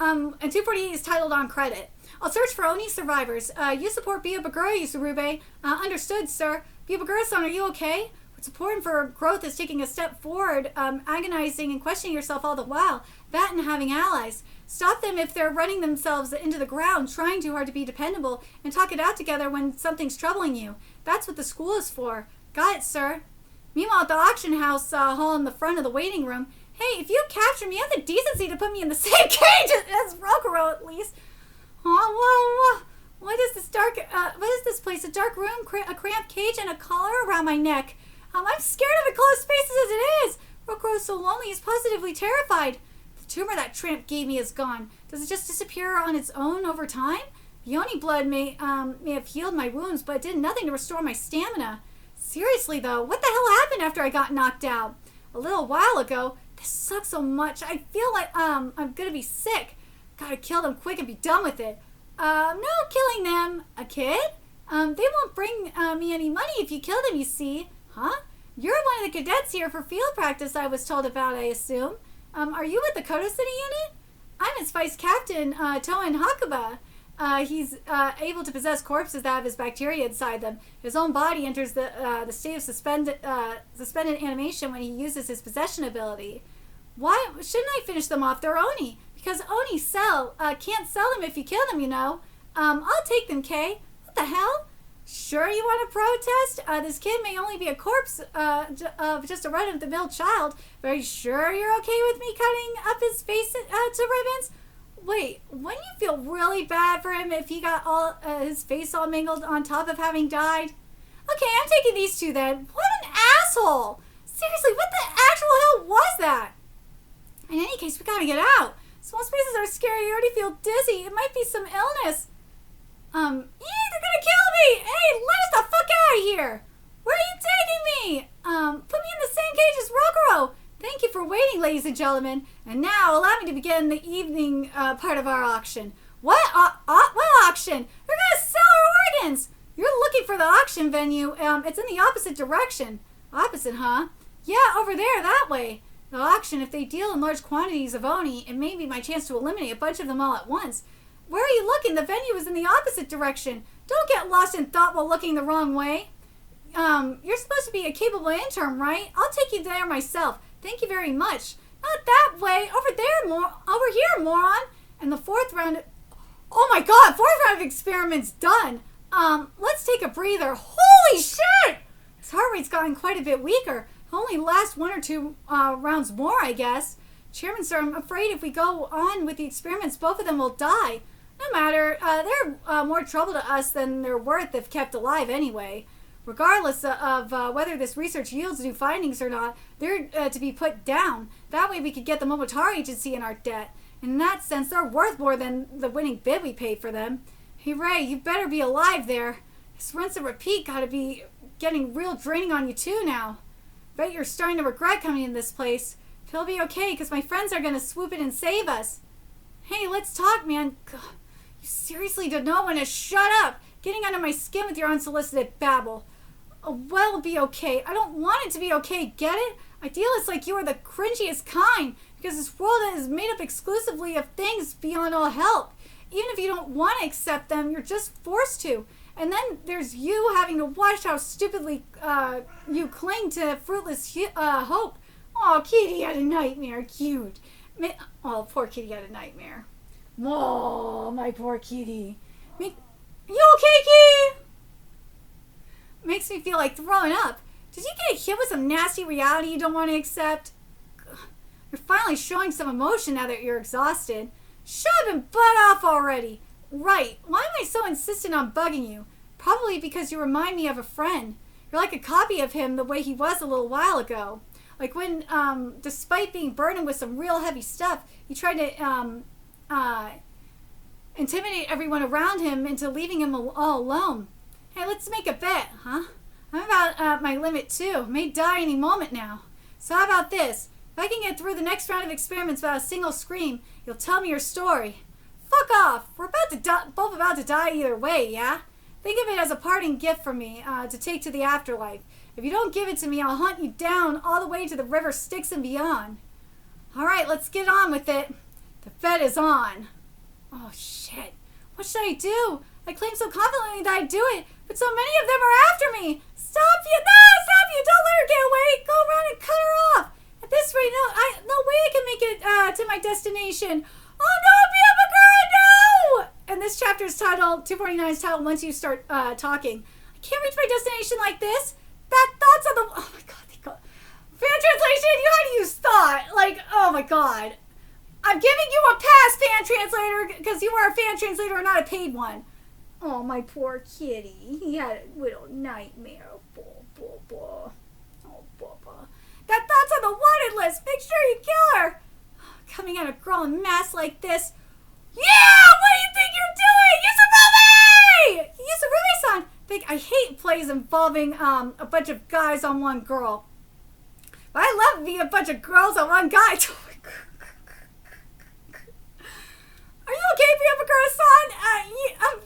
And 248 is titled on credit. I'll search for Oni survivors. You support Byakugan, Yusurube. Understood, sir. Byakugan-san, are you okay? What's important for growth is taking a step forward, agonizing and questioning yourself all the while. That and having allies. Stop them if they're running themselves into the ground, trying too hard to be dependable, and talk it out together when something's troubling you. That's what the school is for. Got it, sir. Meanwhile, at the auction house hall in the front of the waiting room, hey, if you capture me, you have the decency to put me in the same cage as Rokuro, at least. Oh, whoa. What is this place? A dark room, a cramped cage, and a collar around my neck. I'm scared of enclosed spaces as it is. Rokuro is so lonely, he's positively terrified. The tumor that tramp gave me is gone. Does it just disappear on its own over time? The Oni blood may have healed my wounds, but it did nothing to restore my stamina. Seriously, though, what the hell happened after I got knocked out? A little while ago. This sucks so much. I feel like I'm gonna be sick. Gotta kill them quick and be done with it. No killing them. A kid? They won't bring me any money if you kill them, you see. Huh? You're one of the cadets here for field practice I was told about, I assume. Are you with the Koto City unit? I'm its vice captain, Tougen Hakuba. He's able to possess corpses that have his bacteria inside them. His own body enters the state of suspended animation when he uses his possession ability. Why shouldn't I finish them off? They're Oni. Because Oni can't sell them if you kill them, you know. I'll take them, Kay. What the hell? Sure you want to protest? This kid may only be a corpse of just a run-of-the-mill child, but are you sure you're okay with me cutting up his face to ribbons? Wait, wouldn't you feel really bad for him if he got all his face all mangled on top of having died? Okay, I'm taking these two then. What an asshole! Seriously, what the actual hell was that? In any case, we gotta get out. Small spaces are scary. You already feel dizzy. It might be some illness. They're gonna kill me! Hey, let us the fuck out of here! Where are you taking me? Put me in the same cage as Rokuro. Thank you for waiting, ladies and gentlemen. And now, allow me to begin the evening part of our auction. What? What auction? They're gonna sell our organs! You're looking for the auction venue. It's in the opposite direction. Opposite, huh? Yeah, over there, that way. The auction, if they deal in large quantities of Oni, it may be my chance to eliminate a bunch of them all at once. Where are you looking? The venue is in the opposite direction. Don't get lost in thought while looking the wrong way. You're supposed to be a capable intern, right? I'll take you there myself. Thank you very much. Not that way. Over there, over here, moron. And the fourth round... Oh my god, fourth round of experiments done. Let's take a breather. Holy shit! His heart rate's gotten quite a bit weaker. He'll only last 1 or 2 rounds more, I guess. Chairman, sir, I'm afraid if we go on with the experiments, both of them will die. No matter, they're more trouble to us than they're worth if kept alive anyway. Regardless of whether this research yields new findings or not, they're to be put down. That way we could get the Momotaro Agency in our debt. In that sense, they're worth more than the winning bid we paid for them. Hey, Ray, you better be alive there. This rinse and repeat gotta be getting real draining on you too now. Bet you're starting to regret coming in this place. It'll be okay, because my friends are gonna swoop in and save us. Hey, let's talk, man. God, you seriously don't know when to shut up. Getting under my skin with your unsolicited babble. Well, it'll be okay. I don't want it to be okay, get it? Idealists like you are the cringiest kind. because this world is made up exclusively of things beyond all help. Even if you don't want to accept them, you're just forced to. And then there's you having to watch how stupidly you cling to fruitless hope. Oh, Kitty had a nightmare. Cute. Oh, poor Kitty had a nightmare. Oh, my poor Kitty. You okay, Kitty? Makes me feel like throwing up. Did you get hit with some nasty reality you don't want to accept? You're finally showing some emotion now that you're exhausted. Shut up and butt off already. Right. Why am I so insistent on bugging you? Probably because you remind me of a friend. You're like a copy of him the way he was a little while ago. Like when, despite being burdened with some real heavy stuff, he tried to intimidate everyone around him into leaving him all alone. Hey, let's make a bet, huh? I'm about my limit too. May die any moment now. So how about this? If I can get through the next round of experiments without a single scream, you'll tell me your story. Fuck off. We're both about to die either way, yeah? Think of it as a parting gift from me to take to the afterlife. If you don't give it to me, I'll hunt you down all the way to the river Styx and beyond. All right, let's get on with it. The bet is on. Oh, shit. What should I do? I claim so confidently that I do it, but so many of them are after me. Stop you. No, stop you. Don't let her get away. Go around and cut her off. At this rate, no way I can make it to my destination. Oh, no, be up a girl, no! And this chapter's title, 249 is titled, Once You Start Talking. I can't reach my destination like this. That thought's on the... Oh, my God. Fan translation, you had to use thought. Like, oh, my God. I'm giving you a pass, fan translator, because you are a fan translator and not a paid one. Oh, my poor kitty. He had a little nightmare. Oh, Bubba. That thought's on the wanted list. Make sure you kill her. Coming at a girl in mass like this. Yeah! What do you think you're doing? Yusurumi! Yusurumi-san! I hate plays involving a bunch of guys on one girl. But I love being a bunch of girls on one guy. Are you okay, Ryabakura-san?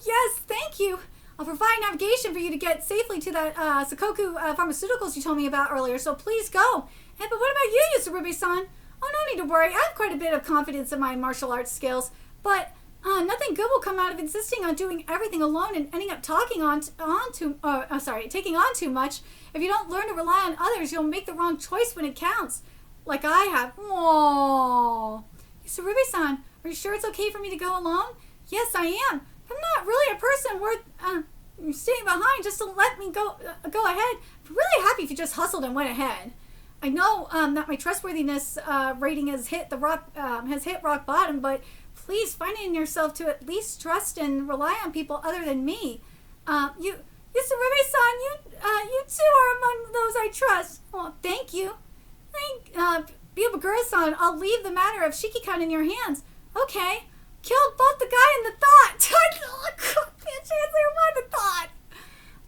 Yes, thank you. I'll provide navigation for you to get safely to that Sakoku pharmaceuticals you told me about earlier, so please go. Hey, but what about you, Yusurumi-san? Oh, no need to worry. I have quite a bit of confidence in my martial arts skills, but nothing good will come out of insisting on doing everything alone and ending up taking on too much. If you don't learn to rely on others, you'll make the wrong choice when it counts, like I have. Aww. Yusurumi-san, are you sure it's okay for me to go alone? Yes, I am. I'm not really a person worth staying behind just to let me go ahead. I'm really happy if you just hustled and went ahead. I know that my trustworthiness rating has hit rock bottom, but please find it in yourself to at least trust and rely on people other than me. Yusurumi-san, you too are among those I trust. Oh, thank you. Ryabakura-san, I'll leave the matter of Shiki-kan in your hands. Okay. Killed both the guy and the thought. Can't translate one the thought.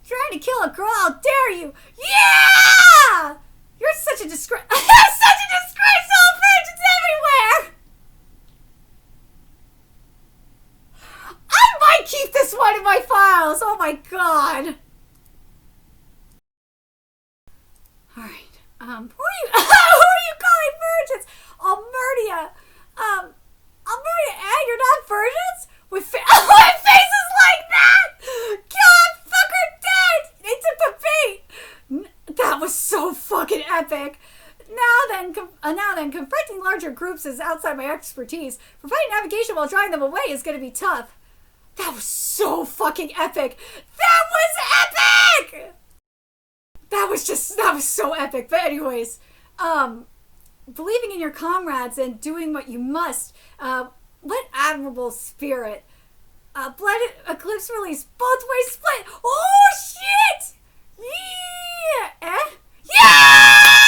Trying to kill a girl, how dare you? Yeah! You're such a disgrace. Such a disgrace to all virgins everywhere. I might keep this one in my files. Oh my God. All right. Who are you? Who are you calling virgins? Almerdia. Almerdia, you're not virgins? With faces like that? God, fuck her dead! They took the bait! That was so fucking epic. Now then, confronting larger groups is outside my expertise. Providing navigation while drawing them away is gonna be tough. That was so fucking epic! That was epic! That was so epic. But anyways, believing in your comrades and doing what you must. What admirable spirit. Blood Eclipse release. Both ways split. Oh, shit! Yeah! Yes!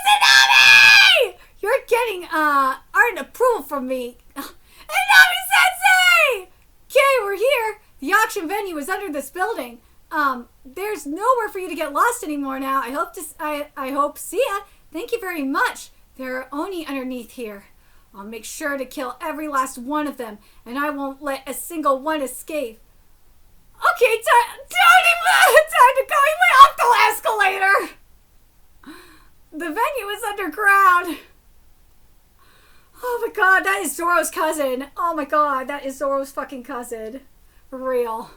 Inami! You're getting, ardent approval from me. Inami-sensei! Okay, we're here. The auction venue is under this building. There's nowhere for you to get lost anymore now. I hope. See ya. Thank you very much. There are Oni underneath here. I'll make sure to kill every last one of them, and I won't let a single one escape. Okay, time to go. He went off the escalator. The venue is underground. Oh my god, that is Zoro's cousin. Oh my god, that is Zoro's fucking cousin. For real.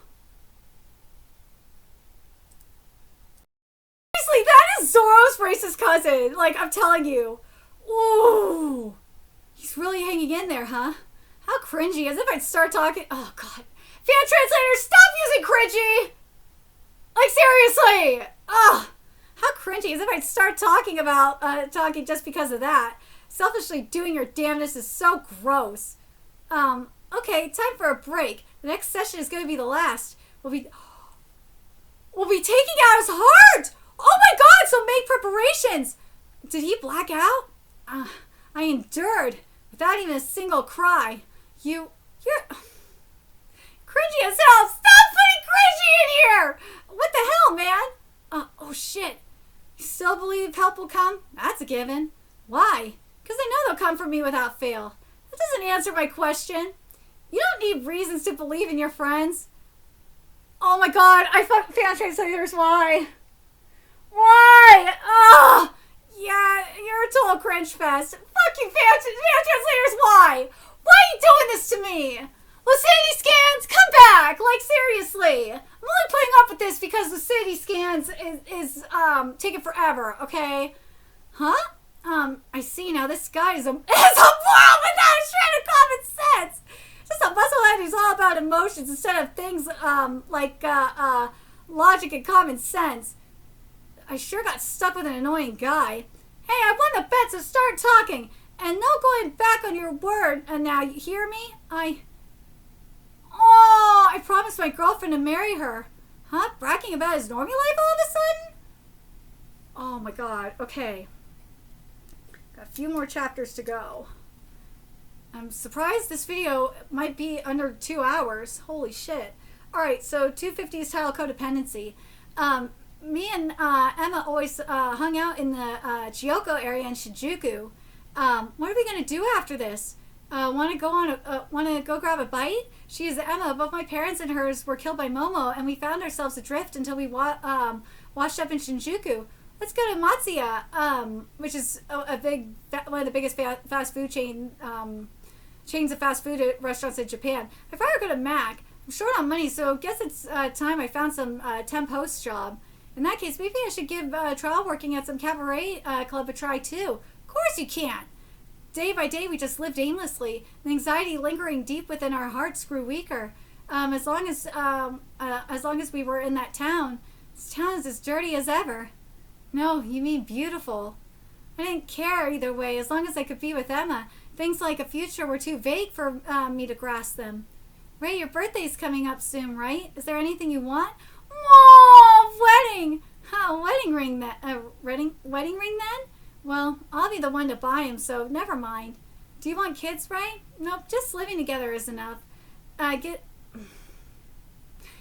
Seriously, that is Zoro's racist cousin. Like, I'm telling you. Ooh. He's really hanging in there, huh? How cringy. As if I'd start talking. Oh god. Fan translators, stop using cringy! Like, seriously! Ugh. How cringy. As if I'd start talking about, talking just because of that. Selfishly doing your damnedest is so gross. Okay, time for a break. The next session is going to be the last. We'll be taking out his heart! Oh my god, so make preparations! Did he black out? I endured without even a single cry. You're cringy as hell! Stop putting cringy in here! What the hell, man? Oh shit. You still believe help will come? That's a given. Why? Because I know they'll come for me without fail. That doesn't answer my question. You don't need reasons to believe in your friends. Oh my god, I fuck fan translators, why? Why? Ugh! Yeah, you're a total cringe fest. Fuck you, fan translators, why? Why are you doing this to me? Lucidity scans, come back! Like, seriously. I'm only putting up with this because Lucidity scans is taking forever, okay? Huh? I see now. This guy is a moron without a shred of common sense. Just a musclehead who's all about emotions instead of things like logic and common sense. I sure got stuck with an annoying guy. Hey, I won the bet, so start talking. And no going back on your word. And now, you hear me? I promised my girlfriend to marry her. Huh? Bragging about his normie life all of a sudden? Oh my god. Okay. Got a few more chapters to go. I'm surprised this video might be under 2 hours. Holy shit. Alright, so 250 is titled Codependency. Me and Emma always hung out in the Gyoko area in Shinjuku. What are we gonna do after this? Want to go grab a bite? She is Emma. Both my parents and hers were killed by Momo, and we found ourselves adrift until we washed up in Shinjuku. Let's go to Matsuya, which is one of the biggest fast food chains of fast food restaurants in Japan. I'd rather go to Mac. I'm short on money, so I guess it's time I found some temp host job. In that case, maybe I should give trial working at some cabaret club a try too. Of course you can. Day by day, we just lived aimlessly. The anxiety lingering deep within our hearts grew weaker. As long as we were in that town, this town is as dirty as ever. No, you mean beautiful. I didn't care either way, as long as I could be with Emma. Things like a future were too vague for me to grasp them. Ray, your birthday's coming up soon, right? Is there anything you want? Whoa, wedding! Wedding ring then? Wedding ring then? Well, I'll be the one to buy him, so never mind. Do you want kids, Ray? Nope, just living together is enough.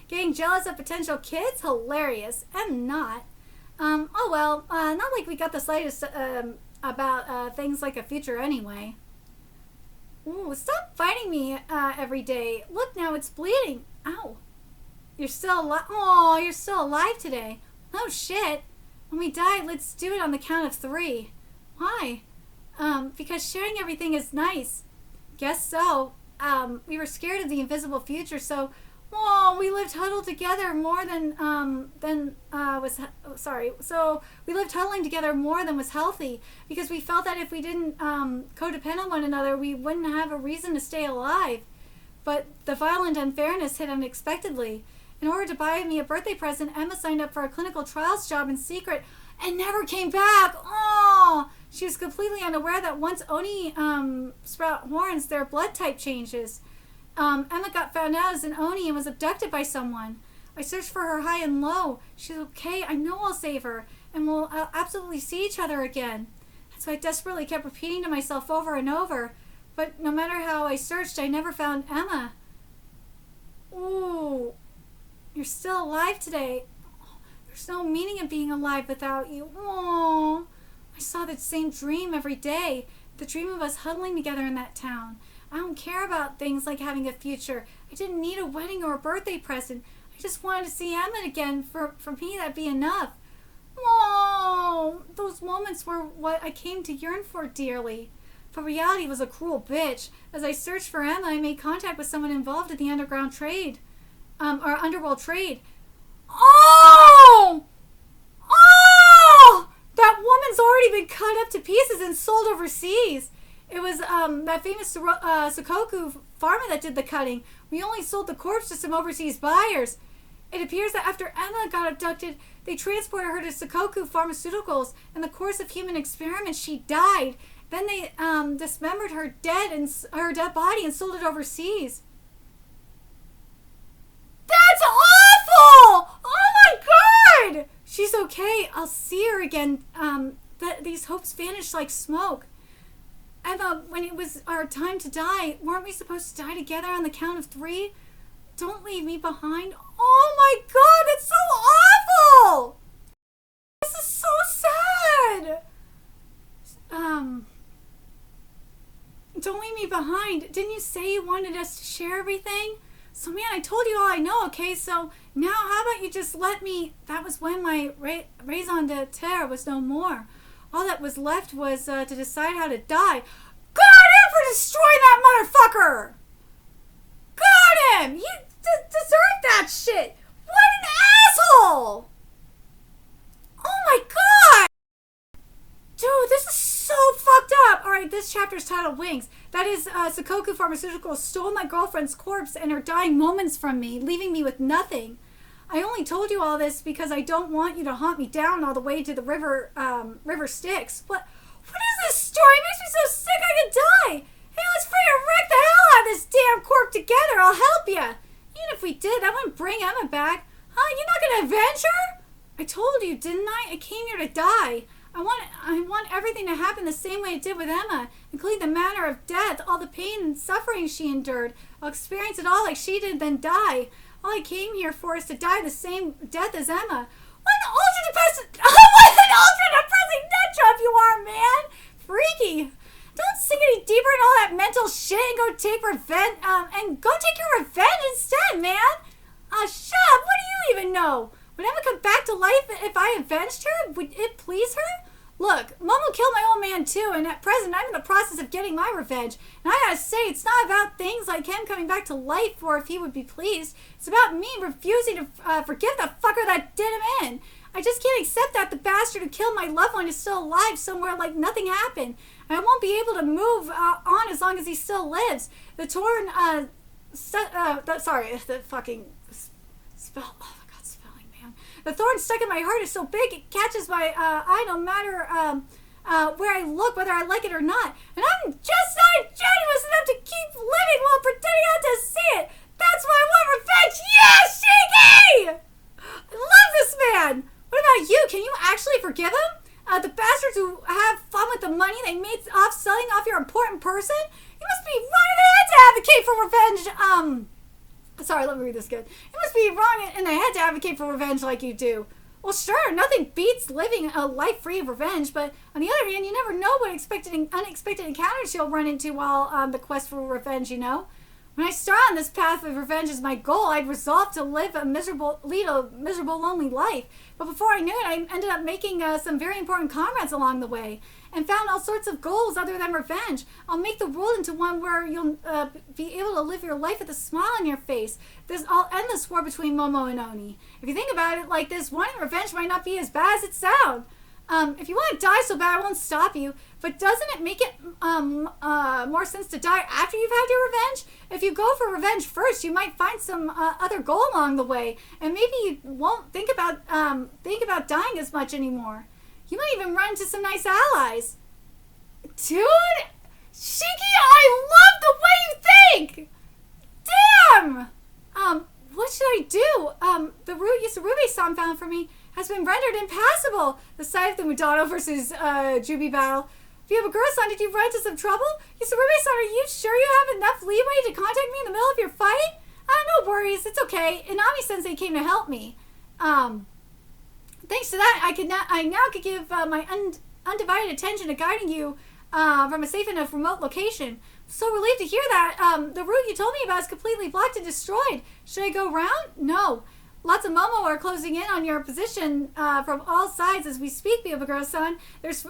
Getting jealous of potential kids? Hilarious. I'm not. Oh well, not like we got the slightest about things like a future anyway. Ooh, stop fighting me every day. Look now, it's bleeding. Ow. You're still alive. Oh, you're still alive today. Oh shit. When we die, let's do it on the count of 3. Why? Because sharing everything is nice. Guess so. We were scared of the invisible future, so we lived huddled together more than So we lived huddling together more than was healthy because we felt that if we didn't codepend on one another, we wouldn't have a reason to stay alive. But the violent unfairness hit unexpectedly. In order to buy me a birthday present, Emma signed up for a clinical trials job in secret and never came back. Oh, she was completely unaware that once Oni sprout horns, their blood type changes. Emma got found out as an Oni and was abducted by someone. I searched for her high and low. She's okay. I know I'll save her, and we'll absolutely see each other again. That's why I desperately kept repeating to myself over and over. But no matter how I searched, I never found Emma. Ooh. You're still alive today. There's no meaning in being alive without you. Oh, I saw that same dream every day. The dream of us huddling together in that town. I don't care about things like having a future. I didn't need a wedding or a birthday present. I just wanted to see Emmett again. For me, that'd be enough. Oh, those moments were what I came to yearn for dearly. but reality was a cruel bitch. As I searched for Emma, I made contact with someone involved in the underground trade, or underworld trade. Oh! Oh! That woman's already been cut up to pieces and sold overseas. It was that famous Sakoku farmer that did the cutting. We only sold the corpse to some overseas buyers. It appears that after Emma got abducted, they transported her to Sakoku Pharmaceuticals. In the course of human experiments, she died. Then they dismembered her dead body and sold it overseas. That's awful! Oh my god! She's okay. I'll see her again. These hopes vanished like smoke. Emma, when it was our time to die, weren't we supposed to die together on the count of 3? Don't leave me behind. Oh my god, that's so awful! This is so sad! Don't leave me behind. Didn't you say you wanted us to share everything? So man, I told you all I know, okay? So now how about you just let me... That was when my raison d'etre was no more. All that was left was to decide how to die. Got him for destroying that motherfucker! Got him! You deserve that shit! What an asshole! Oh my god! Dude, this is so fucked up! Alright, this chapter is titled Wings. That is, Sakoku Pharmaceuticals stole my girlfriend's corpse and her dying moments from me, leaving me with nothing. I only told you all this because I don't want you to hunt me down all the way to the river Styx. What is this story? It makes me so sick I could die! Hey, let's freaking wreck the hell out of this damn corpse together! I'll help you! Even if we did, that wouldn't bring Emma back. Huh? You're not gonna avenge her? I told you, didn't I? I came here to die. I want everything to happen the same way it did with Emma, including the manner of death, all the pain and suffering she endured. I'll experience it all like she did, then die. All I came here for is to die the same death as Emma. What an ultra-depressing nut job you are, man! Freaky. Don't sink any deeper in all that mental shit and go take revenge, and go take your revenge instead, man! Shut up, what do you even know? Would Emma come back to life if I avenged her? Would it please her? Look, Momo killed my old man too, and at present I'm in the process of getting my revenge. And I gotta say, it's not about things like him coming back to life or if he would be pleased. It's about me refusing to forgive the fucker that did him in. I just can't accept that the bastard who killed my loved one is still alive somewhere like nothing happened. And I won't be able to move on as long as he still lives. The torn, the fucking spell. Oh my god, spelling, man. The thorn stuck in my heart is so big it catches my eye no matter where I look, whether I like it or not. And I'm just not generous enough to keep living while pretending not to see it. That's why I want revenge. Yes, Shiki! I love this man. What about you? Can you actually forgive him? The bastards who have fun with the money they made off selling off your important person? You must be wrong in the head to advocate for revenge. Sorry, let me read this good. You must be wrong in the head to advocate for revenge like you do. Well, sure, nothing beats living a life free of revenge, but on the other hand, you never know what unexpected encounters you'll run into while on the quest for revenge, you know? When I started on this path of revenge as my goal, I'd resolved to lead a miserable, lonely life. But before I knew it, I ended up making some very important comrades along the way and found all sorts of goals other than revenge. I'll make the world into one where you'll be able to live your life with a smile on your face. I'll end this war between Momo and Oni. If you think about it like this, wanting revenge might not be as bad as it sounds. If you want to die so bad, I won't stop you. But doesn't it make it more sense to die after you've had your revenge? If you go for revenge first, you might find some other goal along the way, and maybe you won't think about dying as much anymore. You might even run into some nice allies. Dude, Shiki, I love the way you think. Damn. What should I do? The route Yasurube-san found for me has been rendered impassable. The sight of the Mudano versus Jubi battle. Vyabagura-san, did you run into some trouble? Yasurube-san, are you sure you have enough leeway to contact me in the middle of your fight? No worries, it's okay. Inami-sensei came to help me. Thanks to that, I now could give my undivided attention to guiding you from a safe enough remote location. So relieved to hear that. The route you told me about is completely blocked and destroyed. Should I go round? No. Lots of Momo are closing in on your position from all sides as we speak, Vyabagura-san. There's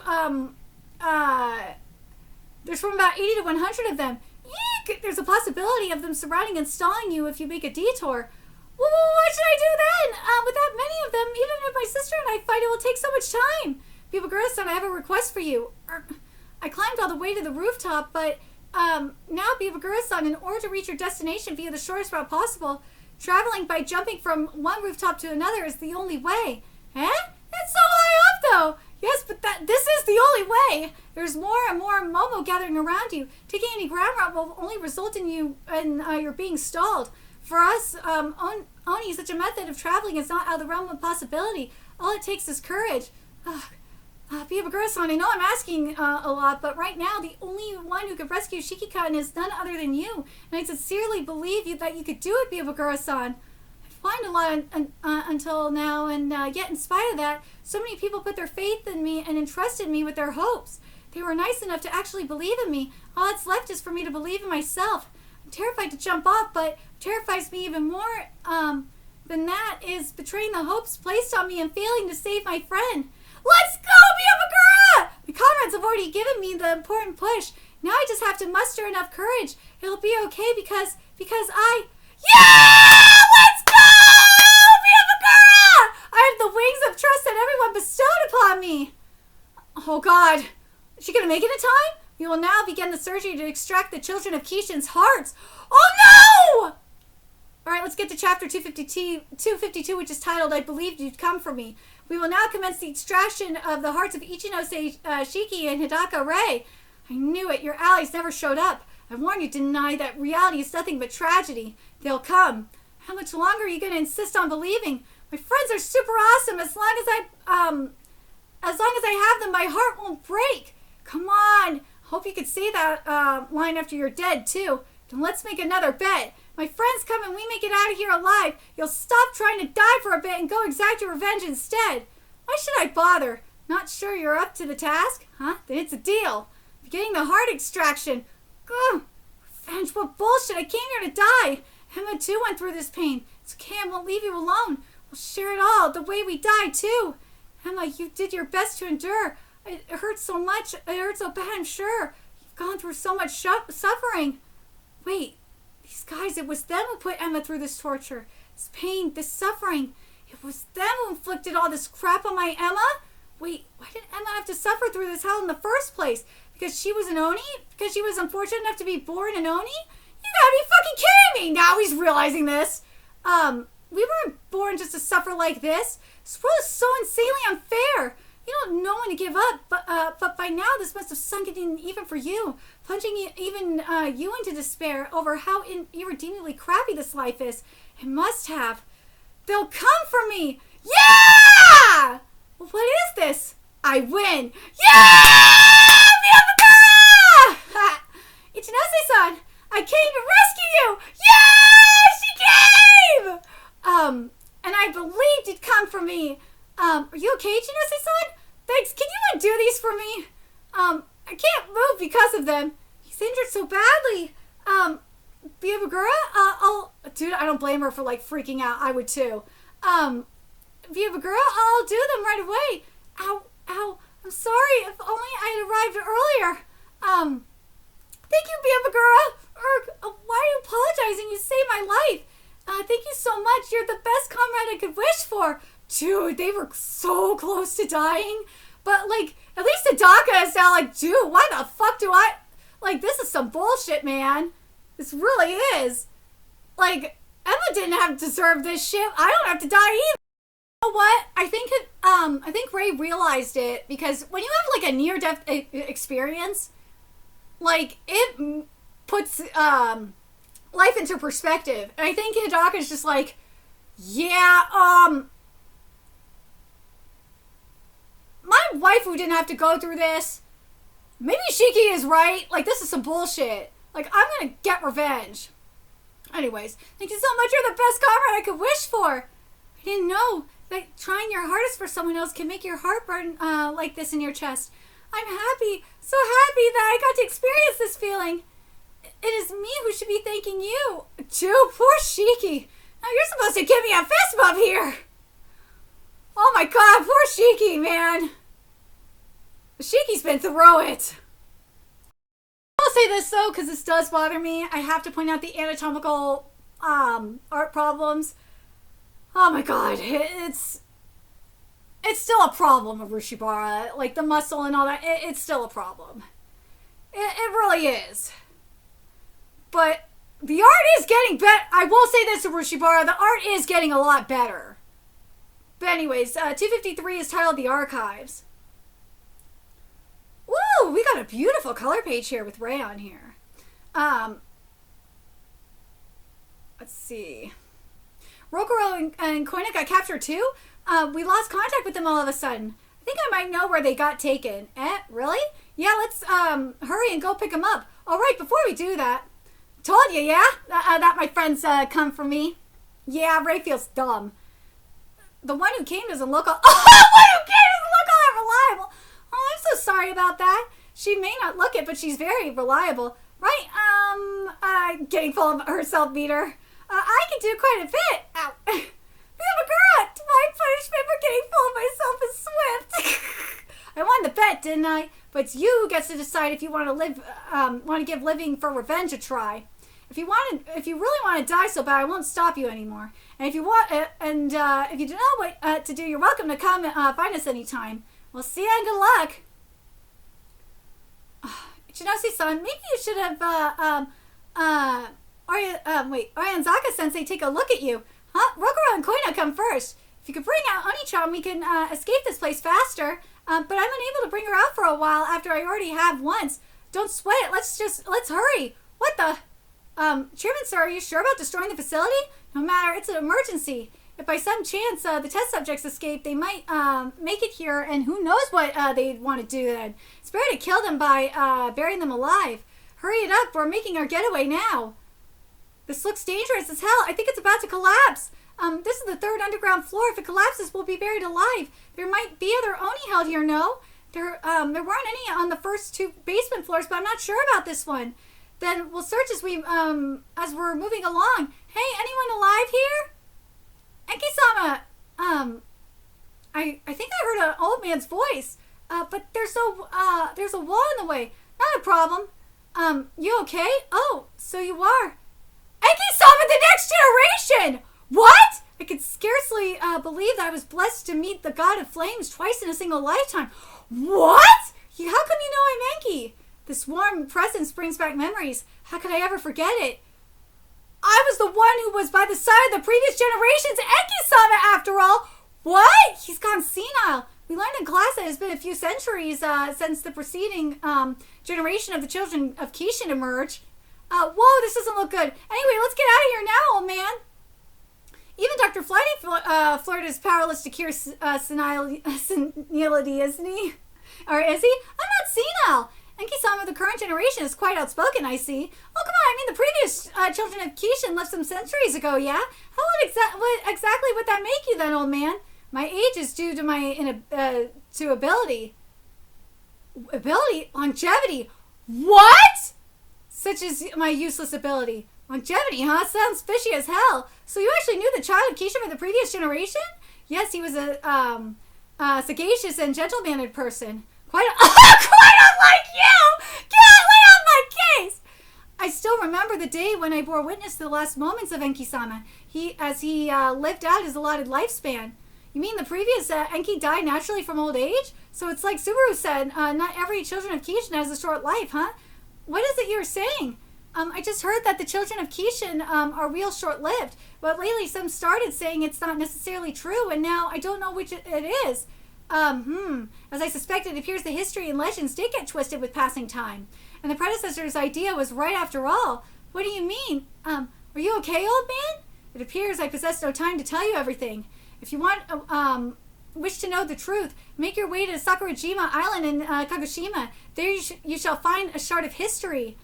There's from about 80 to 100 of them. Eek! There's a possibility of them surrounding and stalling you if you make a detour. Well, what should I do then? With that many of them, even if my sister and I fight, it will take so much time. Bibagura-san, I have a request for you. I climbed all the way to the rooftop, but now, Bibagura-san, in order to reach your destination via the shortest route possible, traveling by jumping from one rooftop to another is the only way. Eh? That's so high up, though. Yes, but this is the only way. There's more and more Momo gathering around you. Taking any ground route will only result in you're being stalled. For us, Oni, such a method of traveling is not out of the realm of possibility. All it takes is courage. Bibagura-san, I know I'm asking a lot, but right now the only one who could rescue Shiki-kan is none other than you. And I sincerely believe that you could do it, Bibagura-san. I've whined a lot until now, and yet in spite of that, so many people put their faith in me and entrusted me with their hopes. They were nice enough to actually believe in me. All that's left is for me to believe in myself. I'm terrified to jump off, but what terrifies me even more than that is betraying the hopes placed on me and failing to save my friend. Let's go, Bibagura! My comrades have already given me the important push. Now I just have to muster enough courage. It'll be okay because I... Yeah! Let's go! Bibagura! I have the wings of trust that everyone bestowed upon me. Oh, God. Is she going to make it in time? We will now begin the surgery to extract the children of Kishin's hearts. Oh, no! All right, let's get to chapter 252, which is titled, I Believed You'd Come For Me. We will now commence the extraction of the hearts of Ichinose Shiki and Hidaka Rei. I knew it. Your allies never showed up. I warned you to deny that reality is nothing but tragedy. They'll come. How much longer are you going to insist on believing? My friends are super awesome. As long as I have them, my heart won't break. Come on. Hope you could say that line after you're dead, too. Then let's make another bet. My friends come and we make it out of here alive. You'll stop trying to die for a bit and go exact your revenge instead. Why should I bother? Not sure you're up to the task? Huh? Then it's a deal. Beginning the heart extraction. Ugh. Revenge? What bullshit. I came here to die. Emma too went through this pain. It's okay. I won't leave you alone. We'll share it all. The way we died too. Emma, you did your best to endure. It hurts so much. It hurts so bad, I'm sure. You've gone through so much suffering. Wait. These guys, it was them who put Emma through this torture, this pain, this suffering. It was them who inflicted all this crap on my Emma? Wait, why did Emma have to suffer through this hell in the first place? Because she was an Oni? Because she was unfortunate enough to be born an Oni? You gotta be fucking kidding me! Now he's realizing this. We weren't born just to suffer like this. This world is so insanely unfair. You don't know when to give up, but by now this must have sunk in even for you, plunging even you into despair over how irredeemably crappy this life is. It must have. They'll come for me! Yeah! Well, what is this? I win! Yeah! Bibagura! Ichinose-san, I came to rescue you! Yeah! She came! And I believed you'd come for me. Are you okay, Ichinose-san? Thanks. Can you undo these for me? I can't move because of them. He's injured so badly. Bibagura, dude, I don't blame her for like freaking out. I would too. Bibagura, I'll do them right away. Ow, ow. I'm sorry. If only I had arrived earlier. Thank you, Bibagura. Why are you apologizing? You saved my life. Thank you so much. You're the best comrade I could wish for. Dude, they were so close to dying. But, like, at least Hidaka is now like, dude, why the fuck do I... Like, this is some bullshit, man. This really is. Like, Emma didn't have to deserve this shit. I don't have to die either. You know what? I think Ray realized it because when you have, like, a near-death experience, like, it puts life into perspective. And I think Hidaka's just like, yeah, my waifu didn't have to go through this. Maybe Shiki is right. Like, this is some bullshit. Like, I'm gonna get revenge. Anyways, thank you so much. You're the best comrade I could wish for. I didn't know that trying your hardest for someone else can make your heart burn like this in your chest. I'm happy, so happy that I got to experience this feeling. It is me who should be thanking you. Dude, poor Shiki. Now you're supposed to give me a fist bump here. Oh my god, poor Shiki, man. Shiki's been through it. will say this though, because this does bother me. I have to point out the anatomical art problems. Oh my god, it's still a problem of Rushibara. Like the muscle and all that, it's still a problem. It really is. But the art is getting better. I will say this to Rushibara, the art is getting a lot better. But anyways, 253 is titled The Archives. Woo! We got a beautiful color page here with Ray on here. Let's see. Rokuro and Koina got captured too? We lost contact with them all of a sudden. I think I might know where they got taken. Really? Yeah, let's hurry and go pick them up. All right, before we do that, told you, yeah? That my friends come for me. Yeah, Ray feels dumb. The one who came doesn't look all... Oh, the one who came doesn't look all that reliable. Oh, I'm so sorry about that. She may not look it, but she's very reliable. Right? Getting full of herself, meter. I can do quite a bit. Ow. Yamagura, my punishment for getting full of myself is swift. I won the bet, didn't I? But it's you who gets to decide if you want to give living for revenge a try. If you really want to die so bad, I won't stop you anymore. And if you want, if you don't know what to do, you're welcome to come find us anytime. Well, see ya and good luck. Ichinoshi-san, maybe you should have Arianzaka-sensei take a look at you. Huh? Rokuro and Koina come first. If you could bring out Oni-chan, we can escape this place faster. But I'm unable to bring her out for a while after I already have once. Don't sweat it. Let's hurry. What the? Chairman sir, are you sure about destroying the facility? No matter, it's an emergency. If by some chance the test subjects escape, they might make it here, and who knows what they'd want to do then. It's better to kill them by burying them alive. Hurry it up. We're making our getaway now. This looks dangerous as hell. I think it's about to collapse. This is the 3rd underground floor. If it collapses, we'll be buried alive. There might be other Oni held here, no? There weren't any on the first 2 basement floors, but I'm not sure about this one. Then we'll search as we're moving along. Hey, anyone alive here? Enki-sama, I think I heard an old man's voice. But there's a wall in the way. Not a problem. You okay? Oh, so you are. Enki-sama, the next generation! What? I could scarcely believe that I was blessed to meet the god of flames twice in a single lifetime. What? How come you know I'm Enki? This warm presence brings back memories. How could I ever forget it? I was the one who was by the side of the previous generation's Enki-sama after all. What? He's gone senile. We learned in class that it's been a few centuries since the preceding generation of the children of Kishin emerged. Whoa, this doesn't look good. Anyway, let's get out of here now, old man. Even Dr. Flighty Flirt is powerless to cure senility, isn't he? Or is he? I'm not senile. Enki-sama of the current generation is quite outspoken, I see. Oh, come on, I mean the previous children of Kishin left some centuries ago, yeah? How exactly would that make you then, old man? My age is due to my ability. Ability? Longevity? What? Such as my useless ability. Longevity, huh? Sounds fishy as hell. So you actually knew the child of Kishin from the previous generation? Yes, he was a sagacious and gentle-mannered person. Quite unlike you! Can't lay on my case! I still remember the day when I bore witness to the last moments of Enki-sama, as he lived out his allotted lifespan. You mean the previous Enki died naturally from old age? So it's like Subaru said, not every children of Kishin has a short life, huh? What is it you're saying? I just heard that the children of Kishin are real short-lived, but lately some started saying it's not necessarily true, and now I don't know which it is. As I suspected, it appears the history and legends did get twisted with passing time. And the predecessor's idea was right after all. What do you mean? Are you okay, old man? It appears I possess no time to tell you everything. If you want, wish to know the truth, make your way to Sakurajima Island in Kagoshima. There you shall find a shard of history.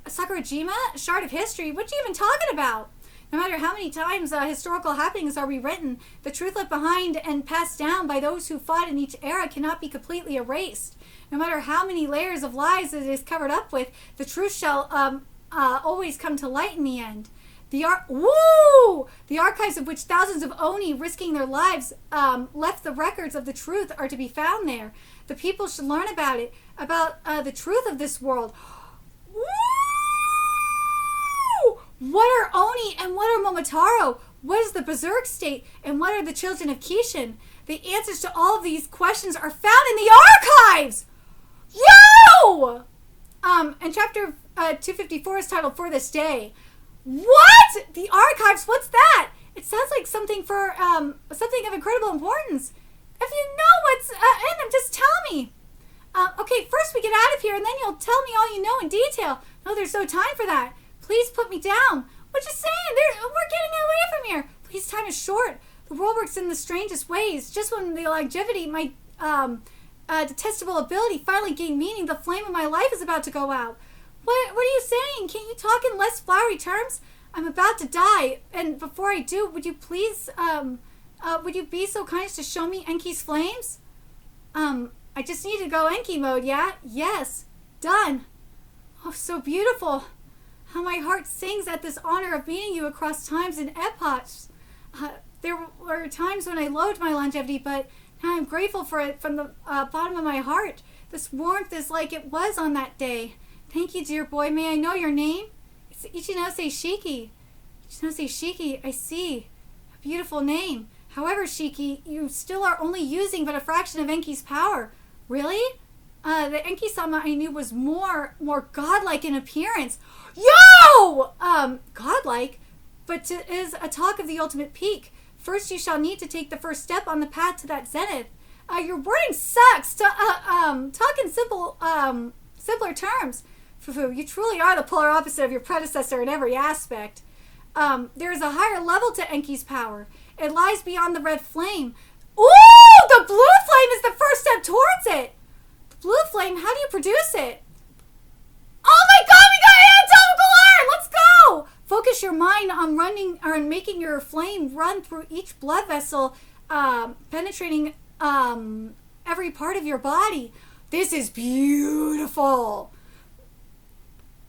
Sakurajima? A shard of history? What are you even talking about? No matter how many times historical happenings are rewritten, the truth left behind and passed down by those who fought in each era cannot be completely erased. No matter how many layers of lies it is covered up with, the truth shall always come to light in the end. The archives of which thousands of Oni risking their lives left the records of the truth are to be found there. The people should learn about it, about the truth of this world. Woo! What are Oni and what are Momotaro? What is the Berserk state and what are the children of Kishin? The answers to all of these questions are found in the archives! Yo! And chapter 254 is titled For This Day. What? The archives? What's that? It sounds like something for something of incredible importance. If you know what's in them, just tell me. Okay, first we get out of here, and then you'll tell me all you know in detail. No, there's no time for that. Please put me down. What you saying? We're getting away from here. Please, time is short. The world works in the strangest ways. Just when the longevity, my detestable ability finally gained meaning, the flame of my life is about to go out. What are you saying? Can't you talk in less flowery terms? I'm about to die, and before I do, would you please, would you be so kind as to show me Enki's flames? I just need to go Enki mode, yeah? Yes. Done. Oh, so beautiful. How my heart sings at this honor of meeting you across times and epochs. There were times when I loathed my longevity, but now I'm grateful for it from the bottom of my heart. This warmth is like it was on that day. Thank you, dear boy. May I know your name? It's Ichinose Shiki. Ichinose Shiki, I see. A beautiful name. However, Shiki, you still are only using but a fraction of Enki's power. Really? The Enki-sama I knew was more godlike in appearance. Yo! Godlike? But it is a talk of the ultimate peak. First, you shall need to take the first step on the path to that zenith. Your wording sucks. Talk in simpler terms. Fufu, you truly are the polar opposite of your predecessor in every aspect. There is a higher level to Enki's power. It lies beyond the red flame. Ooh! The blue flame is the first step towards it! The blue flame, how do you produce it? Oh my god, we got anatomical iron! Let's go! Focus your mind on making your flame run through each blood vessel, penetrating every part of your body. This is beautiful.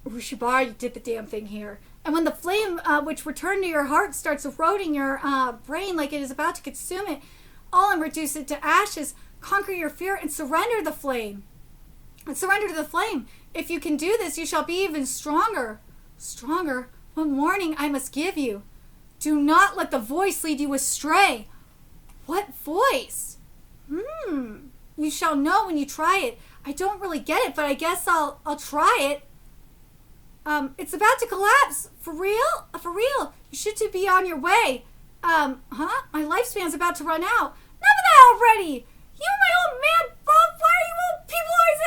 Ushibari did the damn thing here. And when the flame which returned to your heart starts eroding your brain like it is about to consume it, all and reduce it to ashes, conquer your fear and surrender the flame. And surrender to the flame. If you can do this, you shall be even stronger. Stronger? What warning I must give you. Do not let the voice lead you astray. What voice? You shall know when you try it. I don't really get it, but I guess I'll try it. It's about to collapse. For real? For real. You should be on your way. My lifespan's about to run out. Enough of that already. You and my old man, Bob, why are you old people always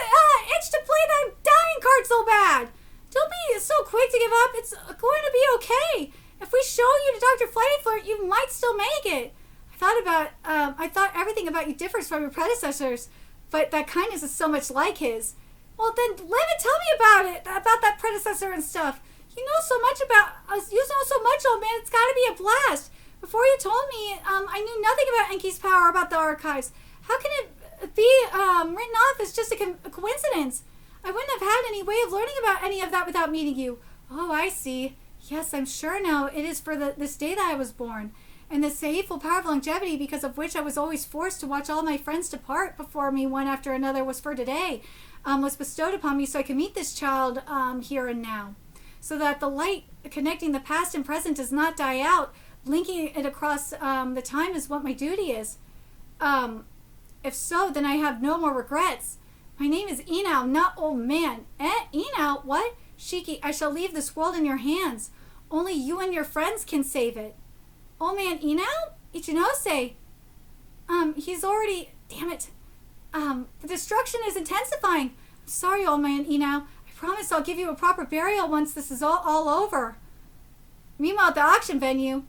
itch to play that dying card so bad? Don't be so quick to give up. It's going to be okay. If we show you to Dr. Flighty you might still make it. I thought everything about you differs from your predecessors, but that kindness is so much like his. Well, then live and tell me about it, about that predecessor and stuff. You know so much about us. You know so much, old man. It's got to be a blast. Before you told me, I knew nothing about Enki's power, about the archives. How can it be written off as just a coincidence? I wouldn't have had any way of learning about any of that without meeting you. Oh, I see. Yes, I'm sure now it is for this day that I was born. And this hateful power of longevity, because of which I was always forced to watch all my friends depart before me one after another, was for today, was bestowed upon me so I could meet this child here and now. So that the light connecting the past and present does not die out, linking it across the time is what my duty is. If so, then I have no more regrets. My name is Inao, not old man. Inao? What? Shiki, I shall leave this world in your hands. Only you and your friends can save it. Old man Inao? Ichinose. He's already... Damn it. The destruction is intensifying. I'm sorry, old man Inao. I promise I'll give you a proper burial once this is all over. Meanwhile, at the auction venue...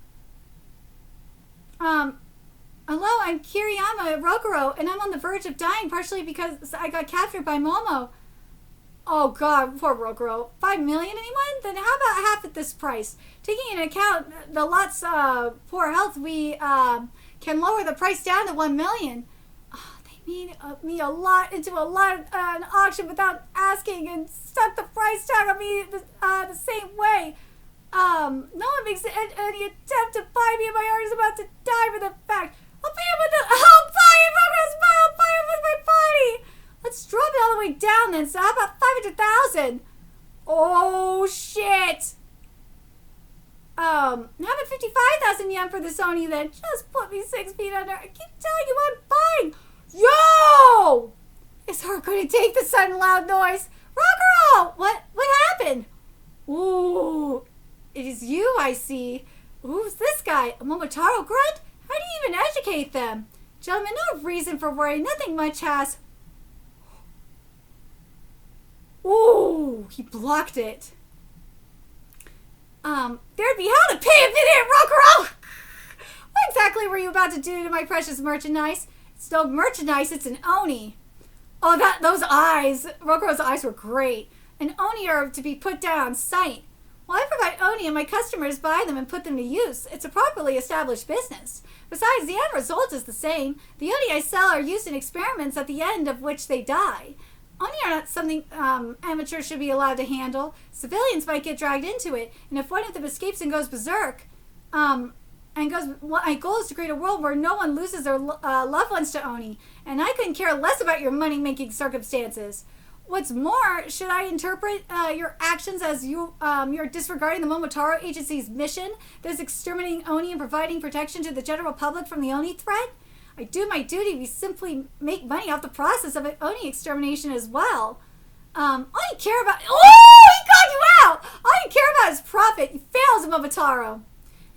Hello, I'm Kiriyama Rokuro, and I'm on the verge of dying partially because I got captured by Momo. Oh god, poor Rokuro. 5 million, anyone? Then how about half at this price? Taking into account the lot's poor health, we can lower the price down to 1 million. Oh, they made me a lot into an auction without asking and stuck the price tag on me the same way. No one makes any attempt to buy me, and my heart is about to die for the fact. I'll buy it with my body. Let's drop it all the way down then. So how about 500,000? Oh, shit! How about 55,000 yen for this Oni then? Just put me 6 feet under. I keep telling you I'm fine. Yo! Is her going to take the sudden loud noise? Rockero! What happened? Ooh, it is you, I see. Who's this guy? A Momotaro grunt? How do you even educate them? Gentlemen, no reason for worry. Nothing much has... Ooh, he blocked it. There'd be hell to pay if it ain't Rockero! What exactly were you about to do to my precious merchandise? It's no merchandise, it's an Oni. Oh, those eyes. Rokuro's eyes were great. An Oni are to be put down on sight. Well, I provide Oni and my customers buy them and put them to use. It's a properly established business. Besides, the end result is the same. The Oni I sell are used in experiments at the end of which they die. Oni are not something amateurs should be allowed to handle. Civilians might get dragged into it, and if one of them escapes and goes berserk, my goal is to create a world where no one loses their loved ones to Oni, and I couldn't care less about your money-making circumstances. What's more, should I interpret your actions as you're disregarding the Momotaro Agency's mission that is exterminating Oni and providing protection to the general public from the Oni threat? I do my duty. We simply make money off the process of Oni extermination as well. All you care about... Oh, he called you out! All you care about is profit. You fail as a Momotaro.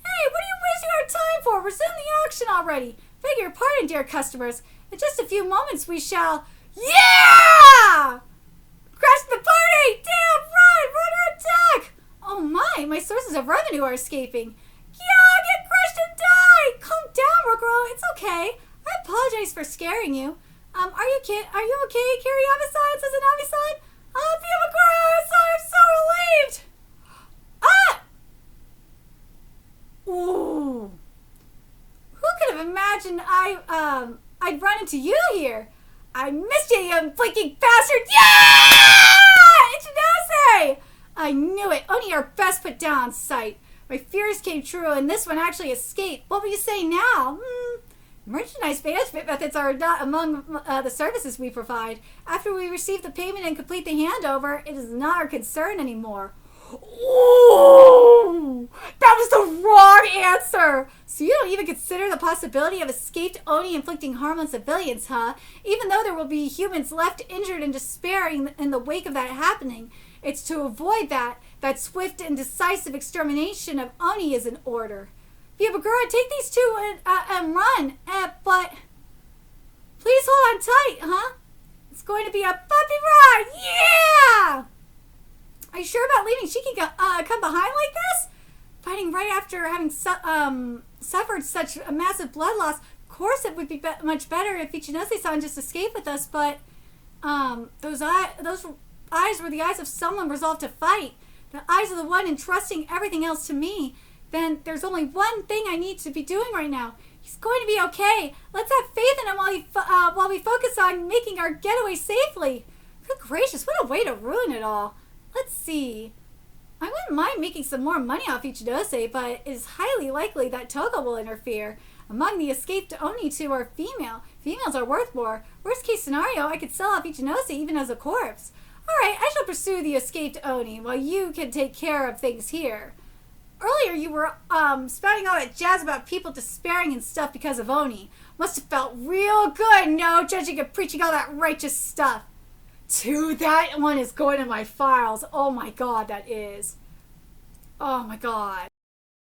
Hey, what are you wasting our time for? Resume the auction already. Beg your pardon, dear customers. In just a few moments we shall... Yeah! Crash the party! Damn, run! Run or attack! Oh my sources of revenue are escaping. Yeah, get crushed and die! Calm down, Rokuro. It's okay. I apologize for scaring you. Are you okay, Kiriyama-san? Says Anami-san? I'm so relieved! Ah! Ooh. Who could have imagined I'd run into you here? I missed you, you blinking bastard! Yeah! Ichinose! I knew it. Oni are best put down on sight. My fears came true, and this one actually escaped. What will you say now? Merchandise management methods are not among the services we provide. After we receive the payment and complete the handover, it is not our concern anymore. Ooh, that was the wrong answer. So you don't even consider the possibility of escaped Oni inflicting harm on civilians, huh? Even though there will be humans left injured and despairing in the wake of that happening, it's to avoid that swift and decisive extermination of Oni is in order. Yabagura, take these two and run. But please hold on tight, huh? It's going to be a bumpy ride. Yeah! Are you sure about leaving Shiki come behind like this? Fighting right after having suffered such a massive blood loss. Of course it would be much better if Ichinose-san just escaped with us, but those eyes were the eyes of someone resolved to fight. The eyes of the one entrusting everything else to me. Then there's only one thing I need to be doing right now. He's going to be okay. Let's have faith in him while we focus on making our getaway safely. Good gracious, what a way to ruin it all. Let's see. I wouldn't mind making some more money off Ichinose, but it is highly likely that Toga will interfere. Among the escaped Oni, two are female. Females are worth more. Worst case scenario, I could sell off Ichinose even as a corpse. Alright, I shall pursue the escaped Oni, while you can take care of things here. Earlier you were spouting all that jazz about people despairing and stuff because of Oni. Must have felt real good, no, judging and preaching all that righteous stuff. Dude, that one is going in my files. Oh my god, that is. Oh my god.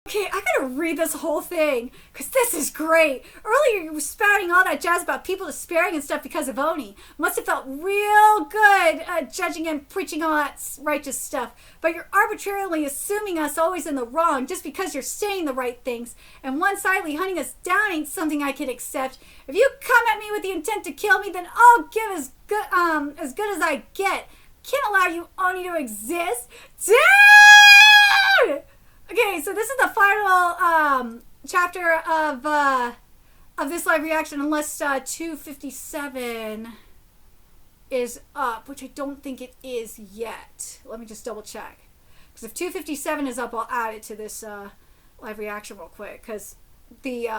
Okay, I gotta read this whole thing, because this is great. Earlier you were spouting all that jazz about people despairing and stuff because of Oni. Must have felt real good judging and preaching all that righteous stuff. But you're arbitrarily assuming us always in the wrong just because you're saying the right things. And one-sidedly hunting us down ain't something I can accept. If you come at me with the intent to kill me, then I'll give as good as I get. Can't allow you Oni to exist. Dude! Okay, so this is the final chapter of this live reaction, unless 257 is up, which I don't think it is yet. Let me just double check. Because if 257 is up, I'll add it to this live reaction real quick. Because the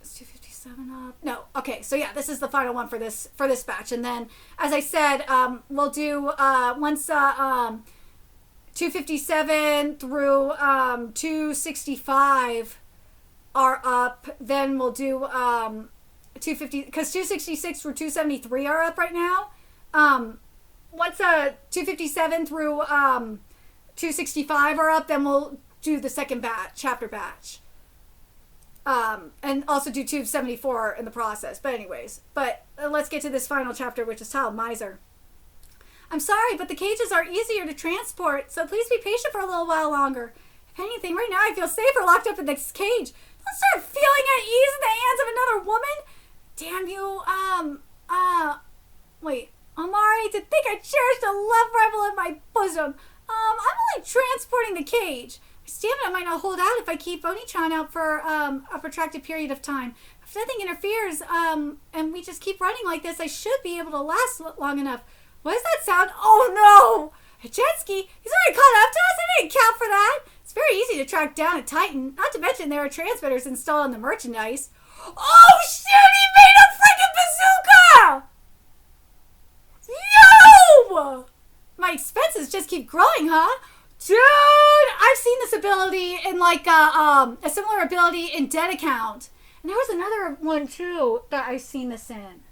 Is 257 up? No. Okay, so yeah, this is the final one for this batch. And then, as I said, we'll do once 257 through 265 are up. Then we'll do 250 because 266 through 273 are up right now. Once 257 through 265 are up, then we'll do the second chapter batch. And also do 274 in the process. But anyways, let's get to this final chapter, which is titled Miser. I'm sorry, but the cages are easier to transport, so please be patient for a little while longer. If anything, right now I feel safer locked up in this cage. Don't start feeling at ease in the hands of another woman. Damn you, wait. Amari, to think I cherished a love rival in my bosom. I'm only transporting the cage. My stamina might not hold out if I keep Oni-chan out for a protracted period of time. If nothing interferes, and we just keep running like this, I should be able to last long enough. What does that sound? Oh no! A jet ski? He's already caught up to us? I didn't count for that. It's very easy to track down a Titan. Not to mention there are transmitters installed on the merchandise. Oh shit! He made a freaking bazooka! Yo! My expenses just keep growing, huh? Dude, I've seen this ability in like a similar ability in Dead Account. And there was another one too that I've seen this in.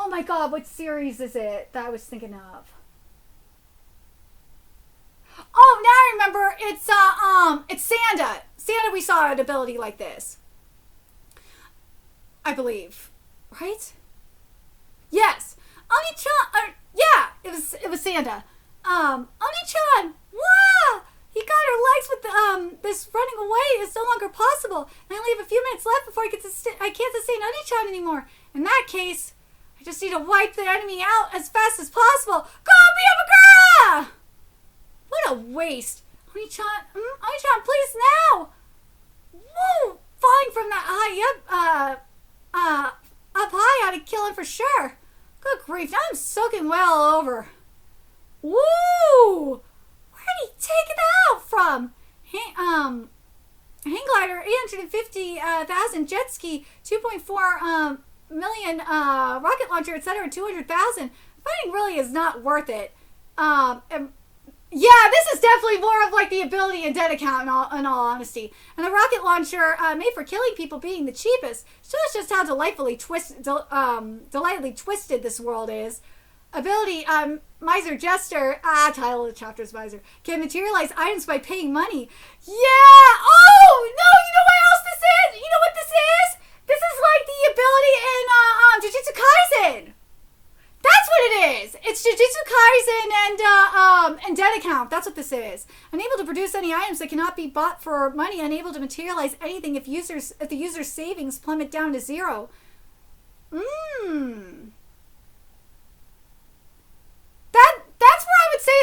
Oh my god, what series is it that I was thinking of? Oh, now I remember. It's Sanda. Sanda, we saw an ability like this. I believe. Right? Yes. Oni-chan, yeah, it was Sanda. Oni-chan, wow! He got her legs with this running away is no longer possible. And I only have a few minutes left before I can't sustain Oni-chan anymore. In that case, I just need to wipe the enemy out as fast as possible. Go, Miyamagura! What a waste. Oni-chan, please now! Woo! Falling from that high up high ought to kill him for sure. Good grief, now I'm soaking well over. Woo! Where did he take it out from? Hang glider, 850,000 jet ski, 2.4 million rocket launcher, etc., 200,000. Fighting really is not worth it. Yeah, this is definitely more of like the ability in Dead Account in all honesty. And the rocket launcher made for killing people being the cheapest shows just how delightfully twisted this world is. Ability, Miser Jester, title of the chapter is Miser, can materialize items by paying money. Yeah! Oh! No, you know what else this is? You know what this is? This is like the ability in Jujutsu Kaisen. That's what it is. It's Jujutsu Kaisen and Dead Account. That's what this is. Unable to produce any items that cannot be bought for money. Unable to materialize anything if the user's savings plummet down to zero. That's where I would say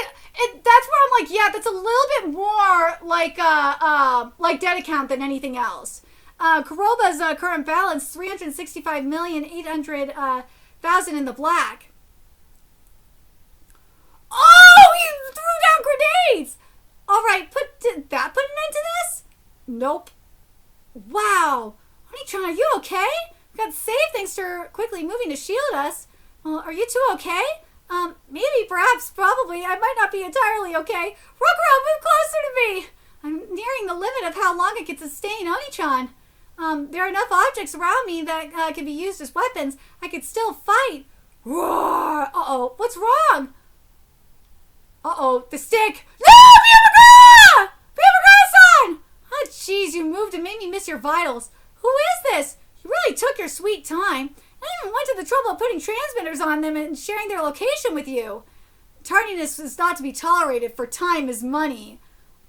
that's where I'm like, yeah, that's a little bit more like Dead Account than anything else. Kuroba's current balance 365,800,000 in the black. Oh, he threw down grenades. All right, did that put an end to this? Nope. Wow. Oni-chan, are you okay? We got saved thanks to quickly moving to shield us. Well, are you two okay? Maybe, perhaps, probably. I might not be entirely okay. Rokuro, move closer to me. I'm nearing the limit of how long I can sustain Oni-chan. There are enough objects around me that can be used as weapons. I could still fight. Roar! Uh-oh, what's wrong? Uh-oh, the stick. No, Miyamagura! Miyamagura-san! Oh, jeez, you moved and made me miss your vitals. Who is this? You really took your sweet time. I even went to the trouble of putting transmitters on them and sharing their location with you. Tardiness is not to be tolerated, for time is money.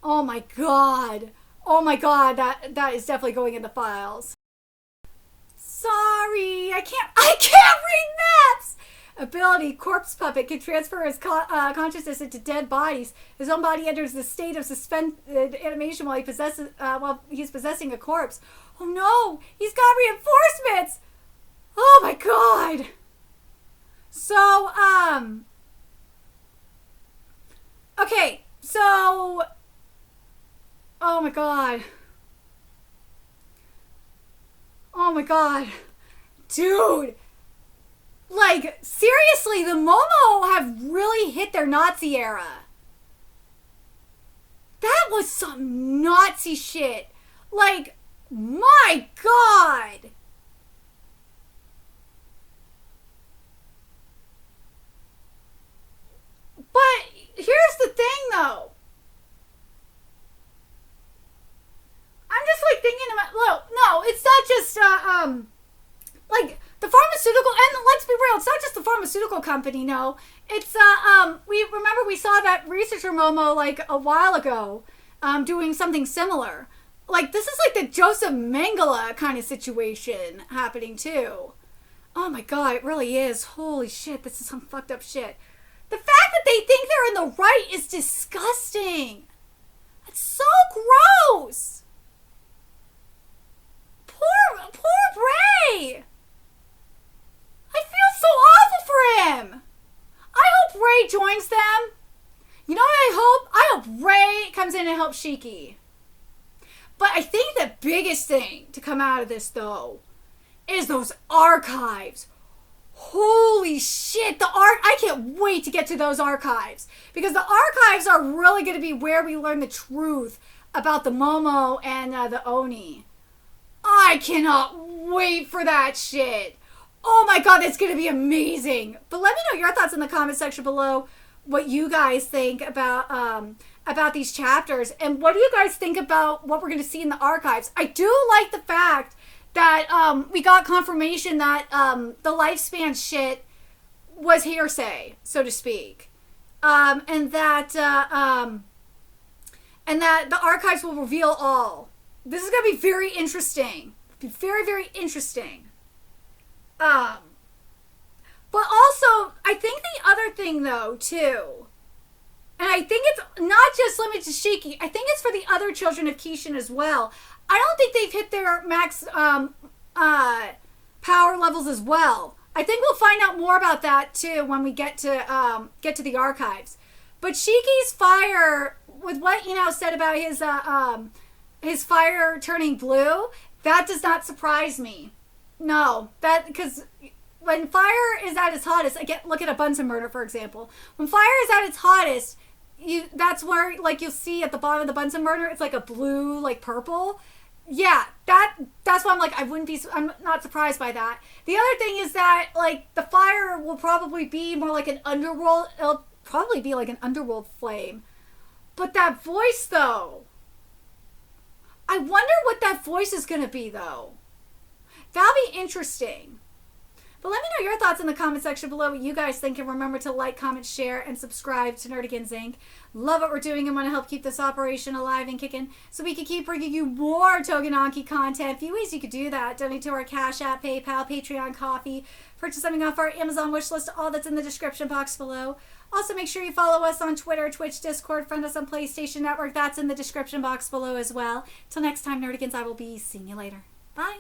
Oh my god. Oh my god, that is definitely going in the files. Sorry, I can't read maps! Ability, Corpse Puppet can transfer his consciousness into dead bodies. His own body enters the state of suspended animation while he's possessing a corpse. Oh no, he's got reinforcements! Oh my god! So, okay, so, oh my god. Oh my god. Dude. Like, seriously, the Momo have really hit their Nazi era. That was some Nazi shit. Like, my god. But here's the thing, though. I'm just like thinking about, no, it's not just like the pharmaceutical, and let's be real, it's not just the pharmaceutical company. No, it's we saw that researcher Momo like a while ago, doing something similar. Like this is like the Joseph Mengele kind of situation happening too. Oh my god, it really is. Holy shit, this is some fucked up shit. The fact that they think they're in the right is disgusting. It's so gross. Poor Ray. I feel so awful for him. I hope Ray joins them. You know what I hope? I hope Ray comes in and helps Shiki. But I think the biggest thing to come out of this, though, is those archives. Holy shit, I can't wait to get to those archives. Because the archives are really going to be where we learn the truth about the Momo and the Oni. I cannot wait for that shit. Oh my god, that's going to be amazing. But let me know your thoughts in the comment section below. What you guys think about these chapters. And what do you guys think about what we're going to see in the archives? I do like the fact that we got confirmation that the lifespan shit was hearsay, so to speak. And that the archives will reveal all. This is going to be very interesting. Be very, very interesting. But also, I think the other thing, though, too, and I think it's not just limited to Shiki, I think it's for the other children of Kishin as well. I don't think they've hit their max power levels as well. I think we'll find out more about that, too, when we get to the archives. But Shiki's fire, with what Inao said about his fire turning blue, that does not surprise me. No, because when fire is at its hottest, look at a Bunsen burner, for example. When fire is at its hottest, that's where, like, you'll see at the bottom of the Bunsen burner, it's like a blue, like purple. Yeah, that's why I'm like, I'm not surprised by that. The other thing is that, like, the fire will probably be more like an underworld, it'll probably be like an underworld flame. But that voice, though, I wonder what that voice is going to be, though. That'll be interesting. But let me know your thoughts in the comment section below, what you guys think, and remember to like, comment, share, and subscribe to Nerdigans Inc. Love what we're doing and want to help keep this operation alive and kicking so we can keep bringing you more Tougen Anki content. A few ways you could do that: donate to our Cash App, PayPal, Patreon, Coffee, purchase something off our Amazon wish list, all that's in the description box below. Also, make sure you follow us on Twitter, Twitch, Discord, friend us on PlayStation Network. That's in the description box below as well. Till next time, Nerdigans, I will be seeing you later. Bye.